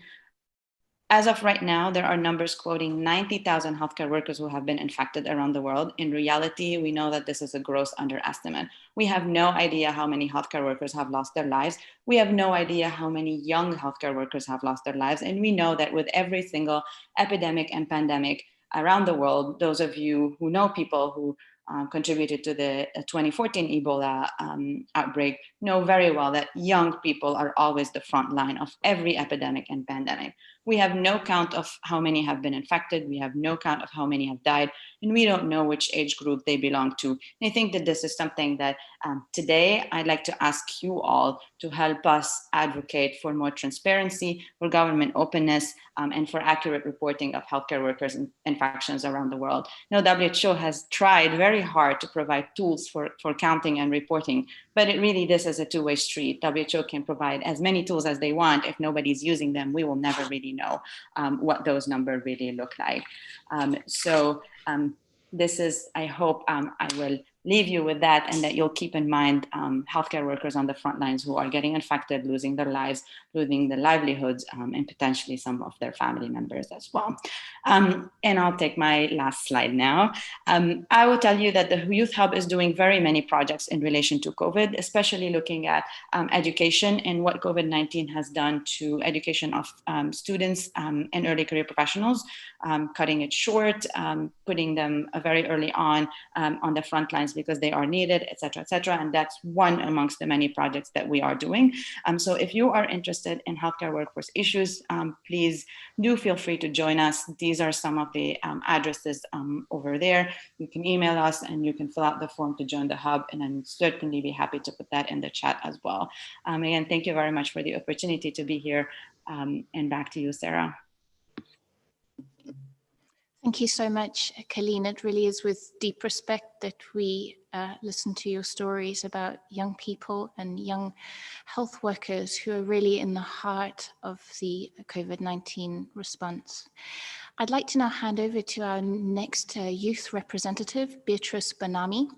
As of right now, there are numbers quoting 90,000 healthcare workers who have been infected around the world. In reality, we know that this is a gross underestimate. We have no idea how many healthcare workers have lost their lives. We have no idea how many young healthcare workers have lost their lives. And we know that with every single epidemic and pandemic around the world, those of you who know people who contributed to the 2014 Ebola outbreak know very well that young people are always the front line of every epidemic and pandemic. We have no count of how many have been infected. We have no count of how many have died, and we don't know which age group they belong to. And I think that this is something that today I'd like to ask you all to help us advocate for more transparency, for government openness, and for accurate reporting of healthcare workers' infections around the world. You know, WHO has tried very hard to provide tools for counting and reporting, but this is a two-way street. WHO can provide as many tools as they want. If nobody's using them, we will never really know what those numbers really look like. This is, I hope I will leave you with that, and that you'll keep in mind healthcare workers on the front lines who are getting infected, losing their lives, losing their livelihoods, and potentially some of their family members as well. And I'll take my last slide now. I will tell you that the Youth Hub is doing very many projects in relation to COVID, especially looking at education and what COVID-19 has done to education of students and early career professionals, cutting it short, putting them very early on the front lines because they are needed, et cetera, and that's one amongst the many projects that we are doing. So if you are interested in healthcare workforce issues, please do feel free to join us. These are some of the addresses over there. You can email us and you can fill out the form to join the hub, and I'd certainly be happy to put that in the chat as well. Again, thank you very much for the opportunity to be here, and back to you, Sarah. Thank you so much, Colleen. It really is with deep respect that we listen to your stories about young people and young health workers who are really in the heart of the COVID-19 response. I'd like to now hand over to our next youth representative, Beatrice Bonami.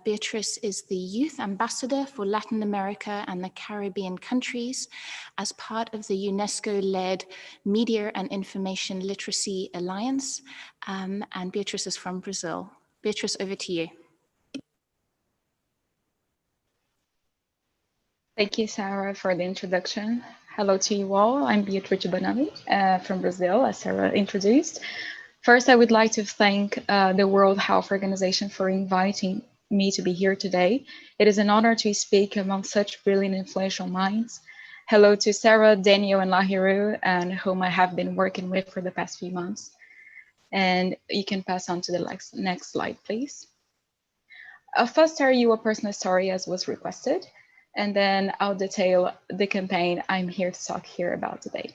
Beatrice is the Youth Ambassador for Latin America and the Caribbean countries as part of the UNESCO-Led Media and Information Literacy Alliance, and Beatrice is from Brazil. Beatrice, over to you. Thank you, Sarah, for the introduction. Hello to you all. I'm Beatrice Bonami from Brazil, as Sarah introduced. First, I would like to thank the World Health Organization for inviting me to be here today. It is an honor to speak among such brilliant, influential minds. Hello to Sarah, Daniel, and Lahiru, and whom I have been working with for the past few months. And you can pass on to the next slide, please. I'll first tell you a personal story as was requested, and then I'll detail the campaign I'm here to talk here about today.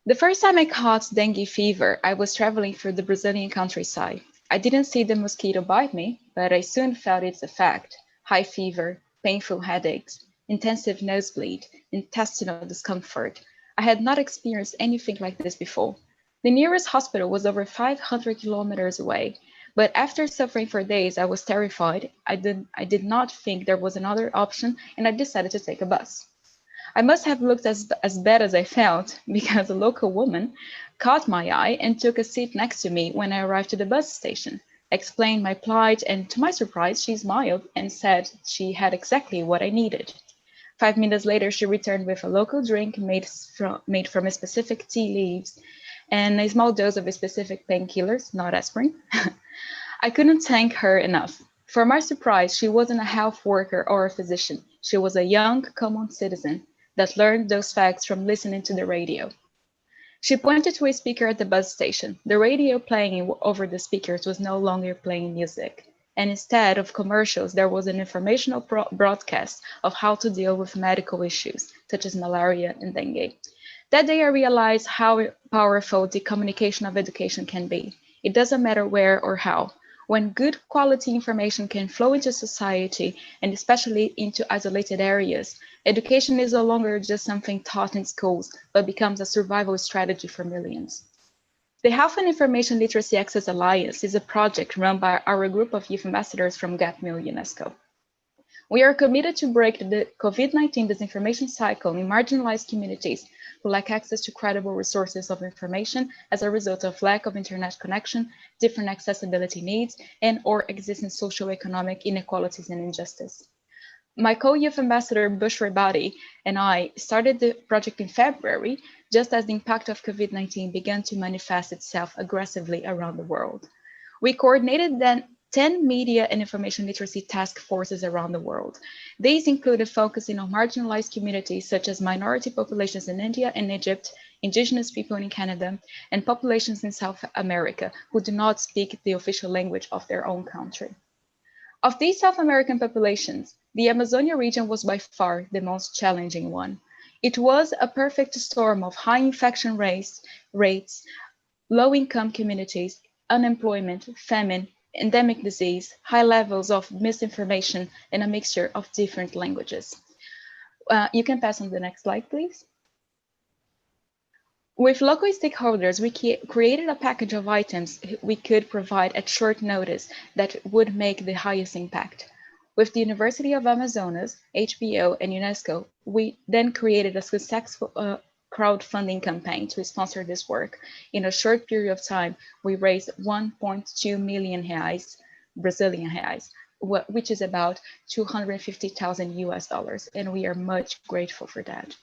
The first time I caught dengue fever, I was traveling through the Brazilian countryside. I didn't see the mosquito bite me, but I soon felt its effect: high fever, painful headaches, intensive nosebleed, intestinal discomfort. I had not experienced anything like this before. The nearest hospital was over 500 kilometers away. But after suffering for days, I was terrified. I did not think there was another option, and I decided to take a bus. I must have looked as bad as I felt, because a local woman caught my eye and took a seat next to me when I arrived to the bus station. I explained my plight, and to my surprise, she smiled and said she had exactly what I needed. 5 minutes later, she returned with a local drink made from a specific tea leaves and a small dose of a specific painkillers, not aspirin. I couldn't thank her enough. For my surprise, she wasn't a health worker or a physician. She was a young, common citizen that learned those facts from listening to the radio. She pointed to a speaker at the bus station. The radio playing over the speakers was no longer playing music, and instead of commercials, there was an informational broadcast of how to deal with medical issues, such as malaria and dengue. That day, I realized how powerful the communication of education can be. It doesn't matter where or how. When good quality information can flow into society, and especially into isolated areas, education is no longer just something taught in schools, but becomes a survival strategy for millions. The Health and Information Literacy Access Alliance is a project run by our group of youth ambassadors from GAPMIL UNESCO. We are committed to break the COVID-19 disinformation cycle in marginalized communities who lack access to credible resources of information as a result of lack of internet connection, different accessibility needs, and or existing socioeconomic inequalities and injustice. My co-youth ambassador, Bushra Badi, and I started the project in February, just as the impact of COVID-19 began to manifest itself aggressively around the world. We coordinated then 10 media and information literacy task forces around the world. These included focusing on marginalized communities such as minority populations in India and Egypt, indigenous people in Canada, and populations in South America who do not speak the official language of their own country. Of these South American populations, the Amazonia region was by far the most challenging one. It was a perfect storm of high infection rates, low-income communities, unemployment, famine, endemic disease, high levels of misinformation, and a mixture of different languages. You can pass on the next slide, please. With local stakeholders, we created a package of items we could provide at short notice that would make the highest impact. With the University of Amazonas, HBO, and UNESCO, we then created a successful crowdfunding campaign to sponsor this work. In a short period of time, we raised 1.2 million reais, Brazilian reais, which is about 250,000 US dollars, and we are much grateful for that.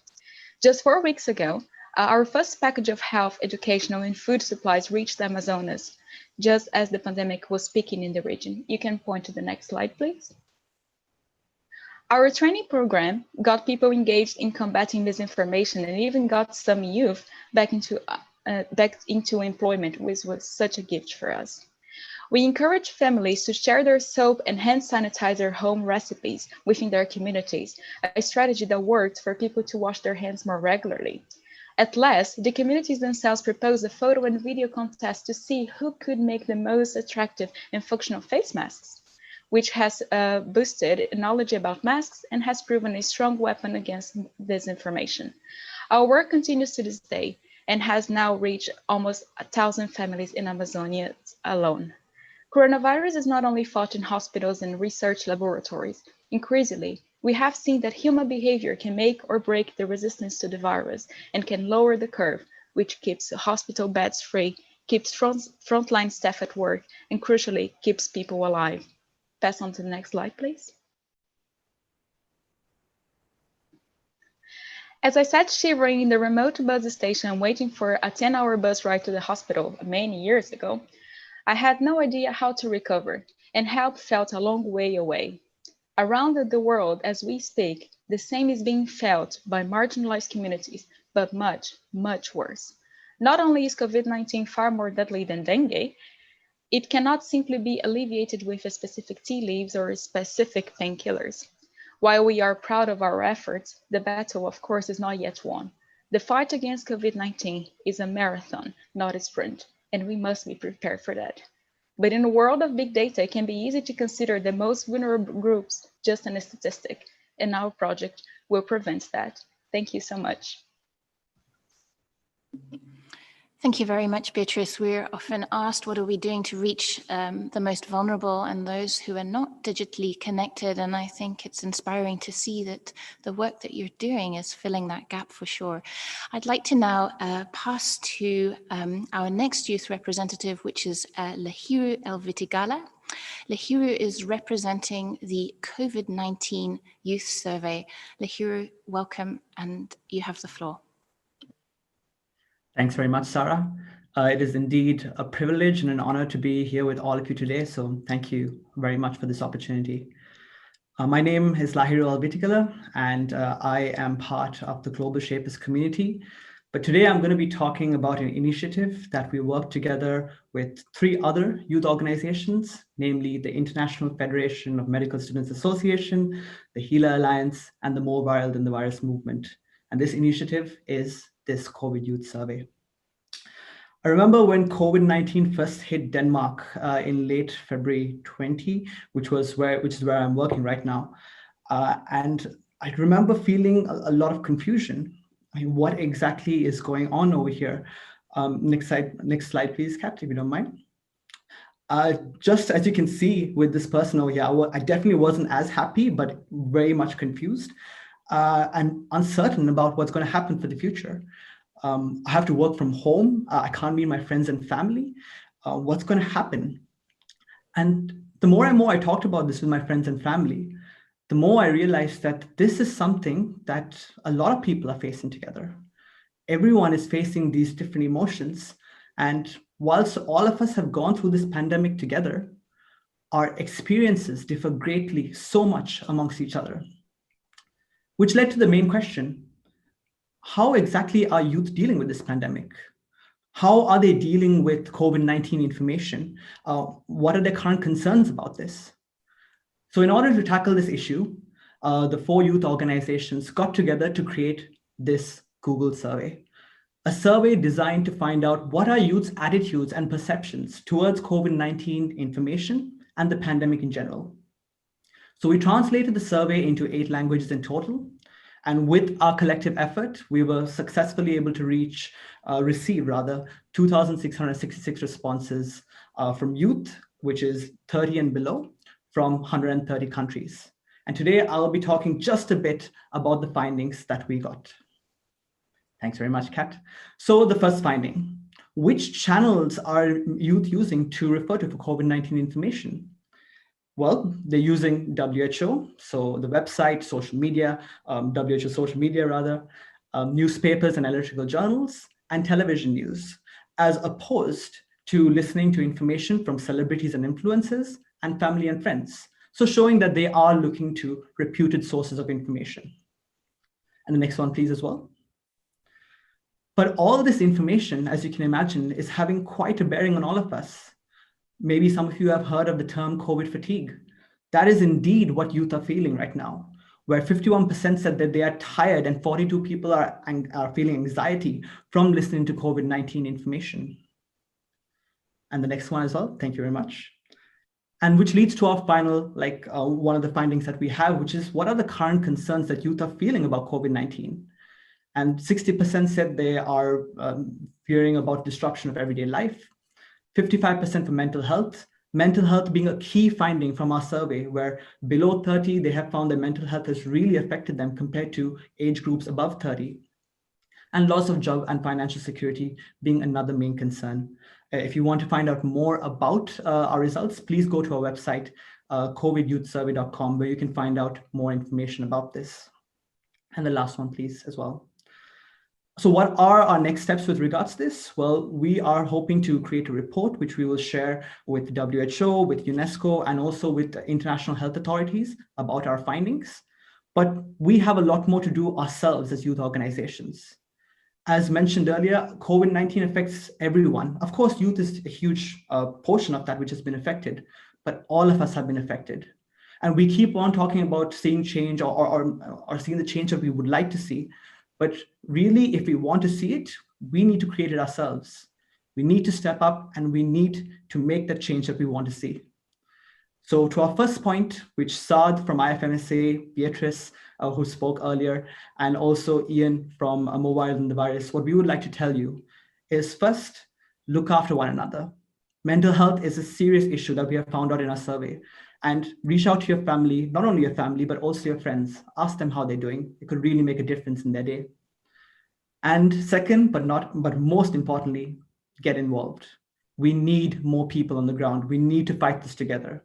Just 4 weeks ago, our first package of health, educational, and food supplies reached the Amazonas, just as the pandemic was peaking in the region. You can point to the next slide, please. Our training program got people engaged in combating misinformation and even got some youth back into employment, which was such a gift for us. We encourage families to share their soap and hand sanitizer home recipes within their communities, a strategy that worked for people to wash their hands more regularly. At last, the communities themselves proposed a photo and video contest to see who could make the most attractive and functional face masks, which has boosted knowledge about masks and has proven a strong weapon against disinformation. Our work continues to this day and has now reached almost 1,000 families in Amazonia alone. Coronavirus is not only fought in hospitals and research laboratories. Increasingly, we have seen that human behavior can make or break the resistance to the virus and can lower the curve, which keeps hospital beds free, keeps frontline staff at work, and crucially, keeps people alive. Pass on to the next slide, please. As I sat shivering in the remote bus station waiting for a 10-hour bus ride to the hospital many years ago, I had no idea how to recover, and help felt a long way away. Around the world as we speak, the same is being felt by marginalized communities, but much, much worse. Not only is COVID-19 far more deadly than dengue, it cannot simply be alleviated with a specific tea leaves or specific painkillers. While we are proud of our efforts, the battle, of course, is not yet won. The fight against COVID-19 is a marathon, not a sprint, and we must be prepared for that. But in a world of big data, it can be easy to consider the most vulnerable groups just a statistic, and our project will prevent that. Thank you so much. Thank you very much, Beatrice. We're often asked, what are we doing to reach the most vulnerable and those who are not digitally connected? And I think it's inspiring to see that the work that you're doing is filling that gap for sure. I'd like to now pass to our next youth representative, which is Lahiru Elvitigala. Lahiru is representing the COVID-19 Youth Survey. Lahiru, welcome, and you have the floor. Thanks very much, Sarah. It is indeed a privilege and an honor to be here with all of you today. So thank you very much for this opportunity. My name is Lahiru Elvitigala, and I am part of the Global Shapers community. But today I'm going to be talking about an initiative that we work together with 3 other youth organizations, namely the International Federation of Medical Students Association, the HeLa Alliance, and the More Viral Than the Virus movement. And this initiative is this COVID Youth Survey. I remember when COVID-19 first hit Denmark in late February 20, which is where I'm working right now. And I remember feeling a lot of confusion. I mean, what exactly is going on over here? Next slide, please, Kat, if you don't mind. Just as you can see with this person over here, I definitely wasn't as happy, but very much confused and uncertain about what's going to happen for the future. I have to work from home. I can't meet my friends and family. What's going to happen? And the more and more I talked about this with my friends and family, the more I realized that this is something that a lot of people are facing together. Everyone is facing these different emotions. And whilst all of us have gone through this pandemic together, our experiences differ greatly, so much amongst each other. Which led to the main question: how exactly are youth dealing with this pandemic? How are they dealing with COVID-19 information? What are their current concerns about this? So in order to tackle this issue, the 4 youth organizations got together to create this Google survey. A survey designed to find out what are youth's attitudes and perceptions towards COVID-19 information and the pandemic in general. So we translated the survey into 8 languages in total. And with our collective effort, we were successfully able to receive 2,666 responses from youth, which is 30 and below, from 130 countries. And today I'll be talking just a bit about the findings that we got. Thanks very much, Kat. So the first finding: which channels are youth using to refer to for COVID-19 information? Well, they're using WHO, so the website, social media, WHO social media rather, newspapers and electrical journals, and television news, as opposed to listening to information from celebrities and influencers and family and friends. So showing that they are looking to reputed sources of information. And the next one, please, as well. But all this information, as you can imagine, is having quite a bearing on all of us. Maybe some of you have heard of the term COVID fatigue. That is indeed what youth are feeling right now, where 51% said that they are tired and 42 people are feeling anxiety from listening to COVID-19 information. And the next one as well, thank you very much. And which leads to our final, one of the findings that we have, which is what are the current concerns that youth are feeling about COVID-19? And 60% said they are fearing about disruption of everyday life. 55% for mental health being a key finding from our survey, where below 30, they have found that mental health has really affected them compared to age groups above 30. And loss of job and financial security being another main concern. If you want to find out more about our results, please go to our website, covidyouthsurvey.com, where you can find out more information about this. And the last one, please, as well. So what are our next steps with regards to this? Well, we are hoping to create a report, which we will share with WHO, with UNESCO, and also with international health authorities about our findings. But we have a lot more to do ourselves as youth organizations. As mentioned earlier, COVID-19 affects everyone. Of course, youth is a huge portion of that which has been affected, but all of us have been affected. And we keep on talking about seeing change or seeing the change that we would like to see. But really, if we want to see it, we need to create it ourselves. We need to step up and we need to make the change that we want to see. So to our first point, which Saad from IFMSA, Beatrice, who spoke earlier, and also Ian from Mobile and the Virus, what we would like to tell you is first, look after one another. Mental health is a serious issue that we have found out in our survey. And reach out to your family, not only your family, but also your friends. Ask them how they're doing. It could really make a difference in their day. And second, but most importantly, get involved. We need more people on the ground. We need to fight this together.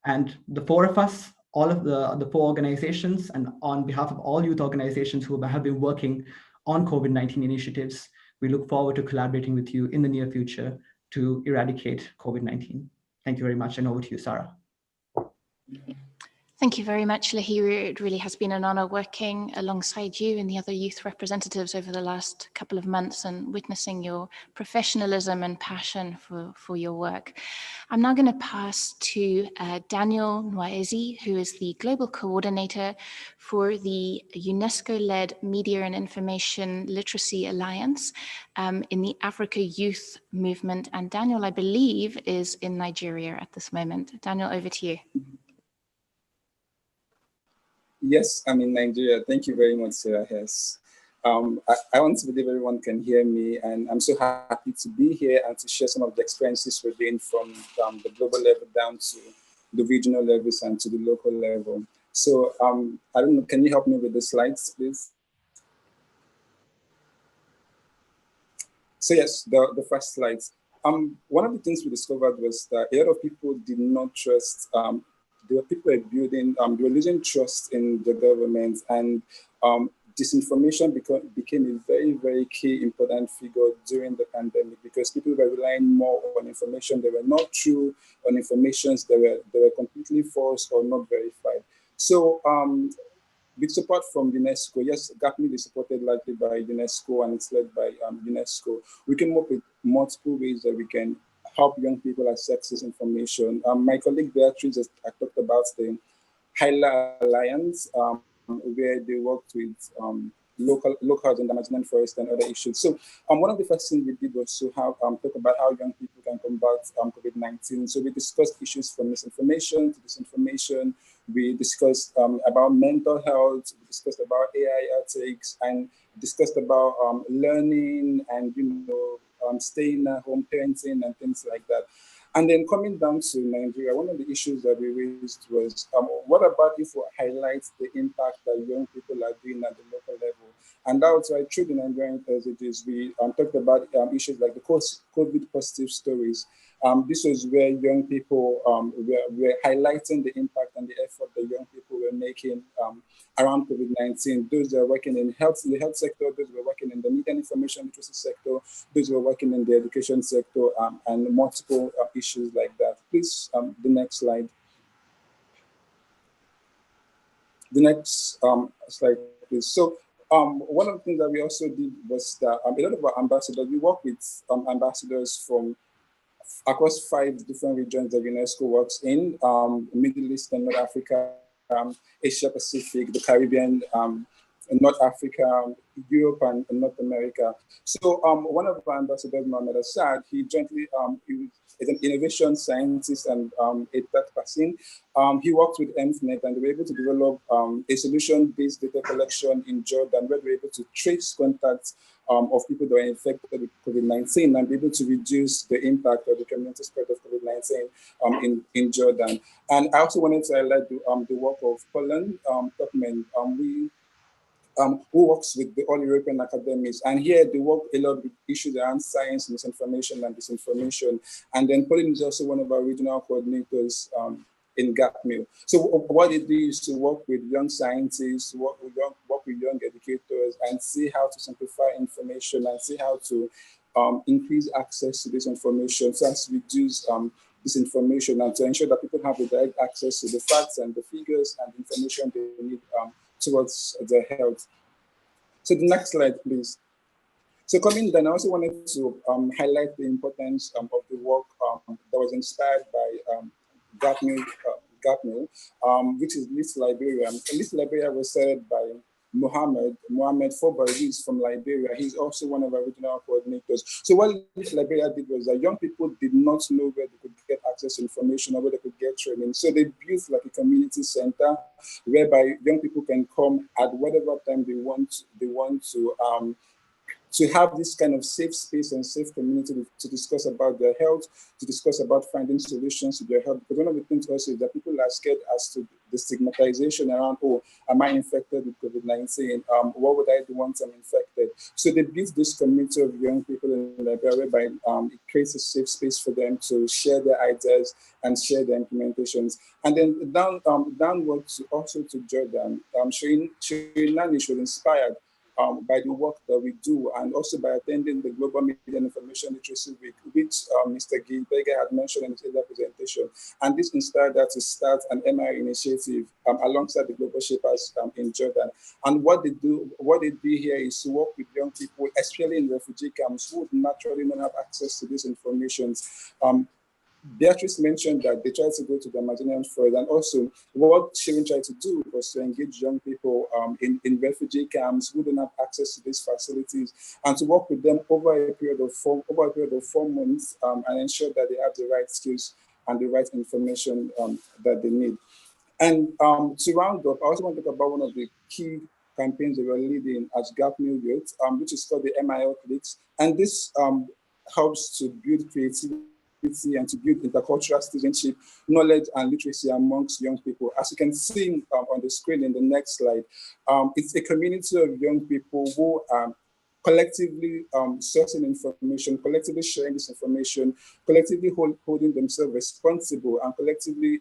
And the 4 of us, all of the 4 organizations, and on behalf of all youth organizations who have been working on COVID-19 initiatives, we look forward to collaborating with you in the near future to eradicate COVID-19. Thank you very much, and over to you, Sarah. Thank you very much, Lahiru. It really has been an honor working alongside you and the other youth representatives over the last couple of months and witnessing your professionalism and passion for your work. I'm now going to pass to Daniel Nwaizi, who is the Global Coordinator for the UNESCO-Led Media and Information Literacy Alliance in the Africa Youth Movement. And Daniel, I believe, is in Nigeria at this moment. Daniel, over to you. Yes, I'm in Nigeria. Thank you very much, Sarah Hess. I want to believe everyone can hear me, and I'm so happy to be here and to share some of the experiences we're doing from the global level down to the regional levels and to the local level. So I don't know, can you help me with the slides, please? So yes, the first slides. One of the things we discovered was that a lot of people did not trust, there were people building, they were losing trust in the government, and disinformation became a very, very key important figure during the pandemic because people were relying more on information that were not true, on informations that were completely false or not verified. So with support from UNESCO, yes, GAPMIL is supported largely by UNESCO and it's led by UNESCO. We came up with multiple ways that we can help young people access this information. My colleague Beatrice has talked about the Hyla Alliance, where they worked with locals in the Amazon forest and other issues. So one of the first things we did was to have talk about how young people can combat COVID-19. So we discussed issues from misinformation to disinformation. We discussed about mental health. We discussed about AI ethics, and discussed about learning and staying at home, parenting, and things like that. And then coming down to Nigeria, one of the issues that we raised was, what about if we highlight the impact that young people are doing at the local level? And that was why through the Nigerian messages, we talked about issues like the COVID positive stories. This was where young people were highlighting the impact and the effort that young people were making around COVID-19. Those that are working in the health sector, those who are working in the media and information literacy sector, those who are working in the education sector, and multiple issues like that. Please, the next slide. The next slide, please. So one of the things that we also did was that a lot of our ambassadors, we work with ambassadors from across 5 different regions that UNESCO works in, Middle East and North Africa, Asia Pacific, the Caribbean, North Africa, Europe, and North America. So one of our ambassadors, Mohamed Assad, he jointly is an innovation scientist and a third person. He worked with MFNet, and they were able to develop a solution-based data collection in Jordan, where they were able to trace contacts of people that were infected with COVID-19 and be able to reduce the impact of the community spread of COVID-19 in Jordan. And I also wanted to highlight the work of Poland Topman. Who works with the all European academies. And here they work a lot with issues around science, misinformation, and disinformation. And then Poland is also one of our regional coordinators in GAPMIL. So what they do is to work with young scientists, work with young educators, and see how to simplify information and see how to increase access to this information so as to reduce disinformation and to ensure that people have the direct access to the facts and the figures and the information they need towards their health. So the next slide, please. So coming down, I also wanted to highlight the importance of the work that was inspired by GAPMIL, which is Lis Liberia. Lis Liberia was started by Mohamed Fobaris from Liberia. He's also one of our regional coordinators. So what Lis Liberia did was that young people did not know where they could get access to information or where they could get training. So they built like a community center whereby young people can come at whatever time they want to have this kind of safe space and safe community to discuss about their health, to discuss about finding solutions to their health. Because one of the things also is that people are scared as to the stigmatization around, oh, am I infected with COVID-19? What would I do once I'm infected? So they built this community of young people in Liberia whereby it creates a safe space for them to share their ideas and share their implementations. And then downwards also to Jordan, Shirin Nani was inspired by the work that we do, and also by attending the Global Media and Information Literacy Week, which Mr. Ghebreyesus had mentioned in his earlier presentation. And this inspired us to start an MI initiative alongside the Global Shapers in Jordan. And what they do here is to work with young people, especially in refugee camps, who would naturally not have access to this information. Beatrice mentioned that they tried to go to the Amazonian forest, and also what Shirin tried to do was to engage young people in refugee camps who don't have access to these facilities, and to work with them over a period of 4 months and ensure that they have the right skills and the right information that they need. And to round up, I also want to talk about one of the key campaigns they were leading as Ghebreyesus Youth, which is called the MIL Cliques. And this helps to build creativity and to build intercultural citizenship, knowledge and literacy amongst young people. As you can see on the screen in the next slide, it's a community of young people who are collectively sourcing information, collectively sharing this information, collectively holding themselves responsible, and collectively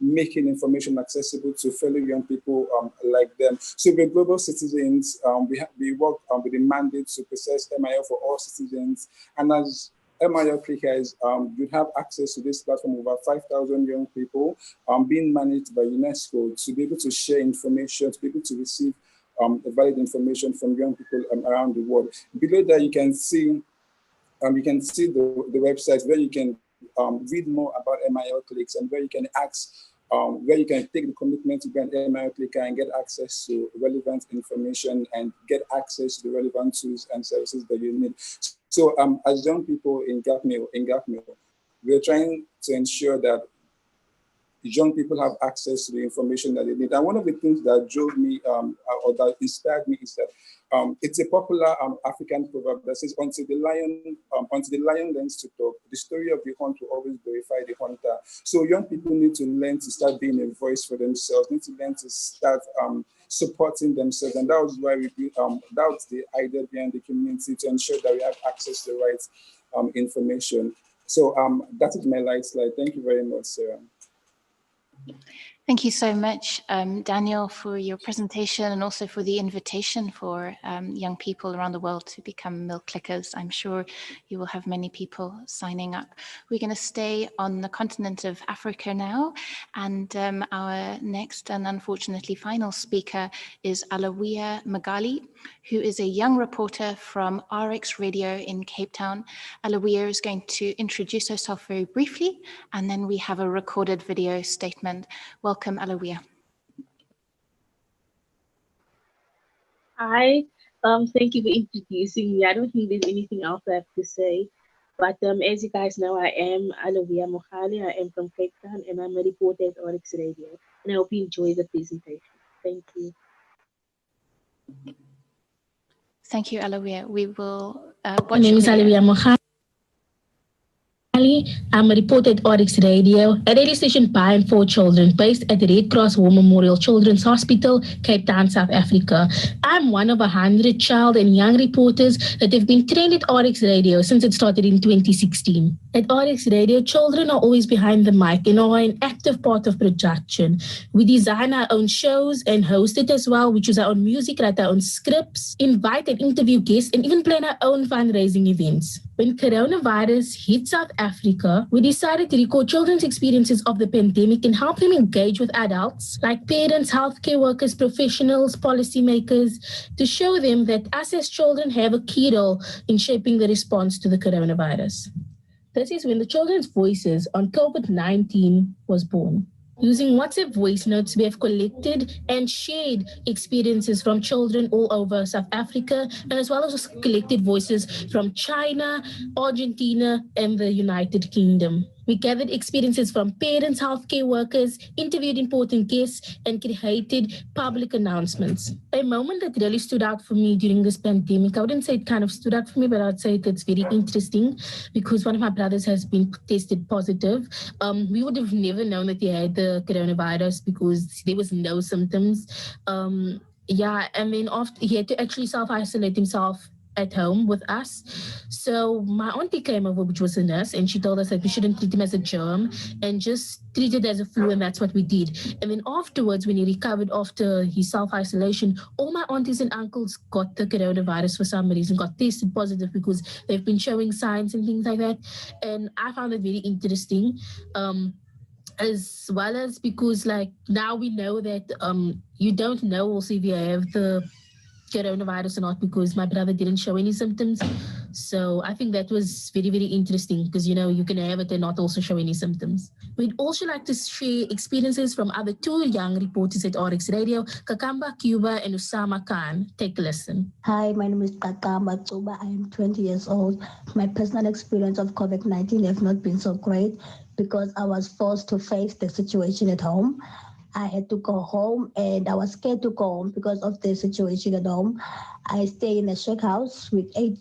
making information accessible to fellow young people like them. So we're global citizens. We work with the mandate to process MIL for all citizens. And as MIL Clickers, you have access to this platform of over 5,000 young people being managed by UNESCO to be able to share information, to be able to receive valid information from young people around the world. Below that, you can see the website where you can read more about MIL Clicks and where you can ask, where you can take the commitment to be an MIL Clicker and get access to relevant information and get access to the relevant tools and services that you need. So as young people in Ghebreyesus, we're trying to ensure that young people have access to the information that they need. And one of the things that drove me or that inspired me is that it's a popular African proverb that says, until the lion learns to talk, the story of the hunt will always glorify the hunter. So young people need to learn to start being a voice for themselves, need to learn to start supporting themselves. And that was why that was the idea behind the community, to ensure that we have access to the right information. So that is my light slide. Thank you very much, Sarah. Thank you so much, Daniel, for your presentation and also for the invitation for young people around the world to become MIL Clickers. I'm sure you will have many people signing up. We're going to stay on the continent of Africa now, and our next and unfortunately final speaker is Alawia Magali, who is a young reporter from RX Radio in Cape Town. Alawia is going to introduce herself very briefly, and then we have a recorded video statement. Welcome, Alawia. Hi, thank you for introducing me. I don't think there's anything else I have to say, but as you guys know, I am Alawia Magali. I am from Cape Town, and I'm a reporter at RX Radio, and I hope you enjoy the presentation. Thank you. Thank you, Alawia. We will watch. My name is Alawia Magali. I'm a reporter at RX Radio, a radio station by and for children based at the Red Cross War Memorial Children's Hospital, Cape Town, South Africa. I'm one of 100 child and young reporters that have been trained at RX Radio since it started in 2016. At RX Radio, children are always behind the mic and are an active part of production. We design our own shows and host it as well. We choose our own music, write our own scripts, invite and interview guests, and even plan our own fundraising events. When coronavirus hit South Africa, we decided to record children's experiences of the pandemic and help them engage with adults like parents, healthcare workers, professionals, policymakers, to show them that us as children have a key role in shaping the response to the coronavirus. This is when the children's voices on COVID-19 was born. Using WhatsApp voice notes, we have collected and shared experiences from children all over South Africa, and as well as collected voices from China, Argentina, and the United Kingdom. We gathered experiences from parents, healthcare workers, interviewed important guests, and created public announcements. A moment that really stood out for me during this pandemic, I wouldn't say it kind of stood out for me, but I'd say it's very interesting because one of my brothers has been tested positive. We would have never known that he had the coronavirus because there was no symptoms. And then after he had to actually self-isolate himself at home with us. So my auntie came over, which was a nurse, and she told us that we shouldn't treat him as a germ and just treat it as a flu, and that's what we did. And then afterwards, when he recovered after his self-isolation, all my aunties and uncles got the coronavirus for some reason, got tested positive because they've been showing signs and things like that. And I found it very interesting. As well as because now we know that you don't know also if you have the coronavirus or not, because my brother didn't show any symptoms. So I think that was very, very interesting because, you can have it and not also show any symptoms. We'd also like to share experiences from other two young reporters at RX Radio, Kakamba Cuba and Usama Khan. Take a listen. Hi, my name is Kakamba Cuba. I am 20 years old. My personal experience of COVID-19 has not been so great because I was forced to face the situation at home. I had to go home, and I was scared to go home because of the situation at home. I stay in a shack house with 8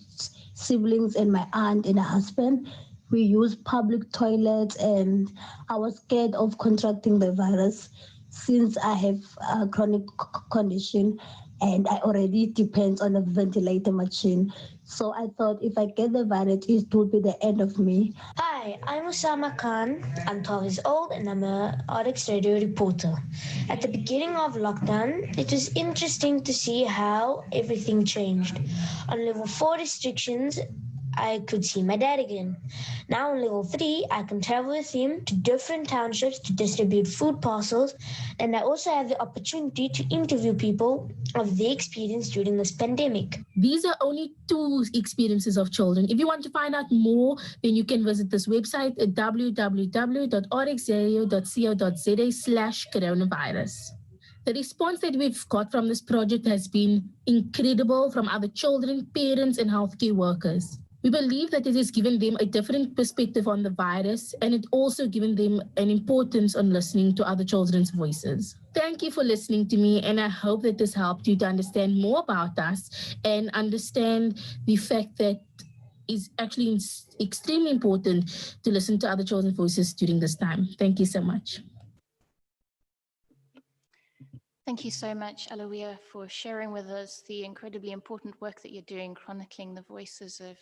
siblings and my aunt and a husband. We use public toilets, and I was scared of contracting the virus since I have a chronic condition and I already depend on a ventilator machine. So I thought if I get the virus, it would be the end of me. Hi, I'm Osama Khan. I'm 12 years old and I'm a Arctic radio reporter. At the beginning of lockdown, it was interesting to see how everything changed. On level 4 restrictions, I could see my dad again. Now on level 3, I can travel with him to different townships to distribute food parcels, and I also have the opportunity to interview people of their experience during this pandemic. These are only 2 experiences of children. If you want to find out more, then you can visit this website at www.orexradio.co.za/coronavirus. The response that we've got from this project has been incredible from other children, parents, and healthcare workers. We believe that it has given them a different perspective on the virus, and it also given them an importance on listening to other children's voices. Thank you for listening to me, and I hope that this helped you to understand more about us and understand the fact that it's actually extremely important to listen to other children's voices during this time. Thank you so much. Thank you so much, Alawia, for sharing with us the incredibly important work that you're doing, chronicling the voices of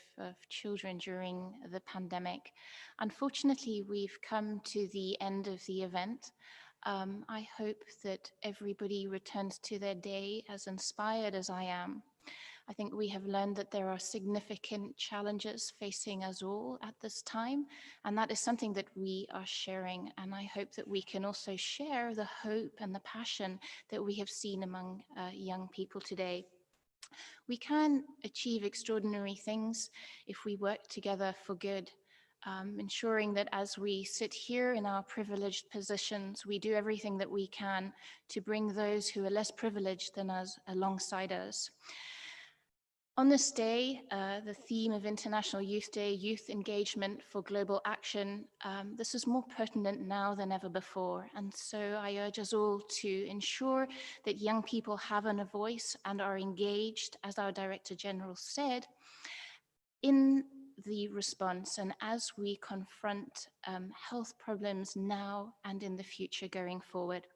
children during the pandemic. Unfortunately, we've come to the end of the event. I hope that everybody returns to their day as inspired as I am. I think we have learned that there are significant challenges facing us all at this time, and that is something that we are sharing. And I hope that we can also share the hope and the passion that we have seen among young people today. We can achieve extraordinary things if we work together for good. Ensuring that as we sit here in our privileged positions, we do everything that we can to bring those who are less privileged than us alongside us. On this day, the theme of International Youth Day, Youth Engagement for Global Action, this is more pertinent now than ever before. And so I urge us all to ensure that young people have a voice and are engaged, as our Director General said, in the response and as we confront health problems now and in the future going forward.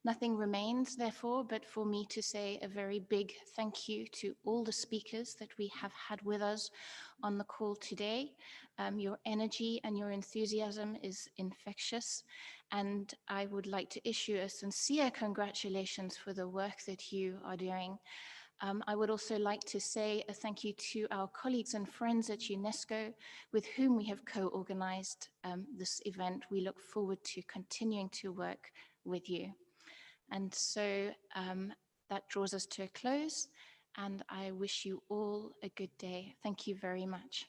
Nothing remains, therefore, but for me to say a very big thank you to all the speakers that we have had with us on the call today. Your energy and your enthusiasm is infectious, and I would like to issue a sincere congratulations for the work that you are doing. I would also like to say a thank you to our colleagues and friends at UNESCO with whom we have co-organized this event. We look forward to continuing to work with you. And so that draws us to a close, and I wish you all a good day. Thank you very much.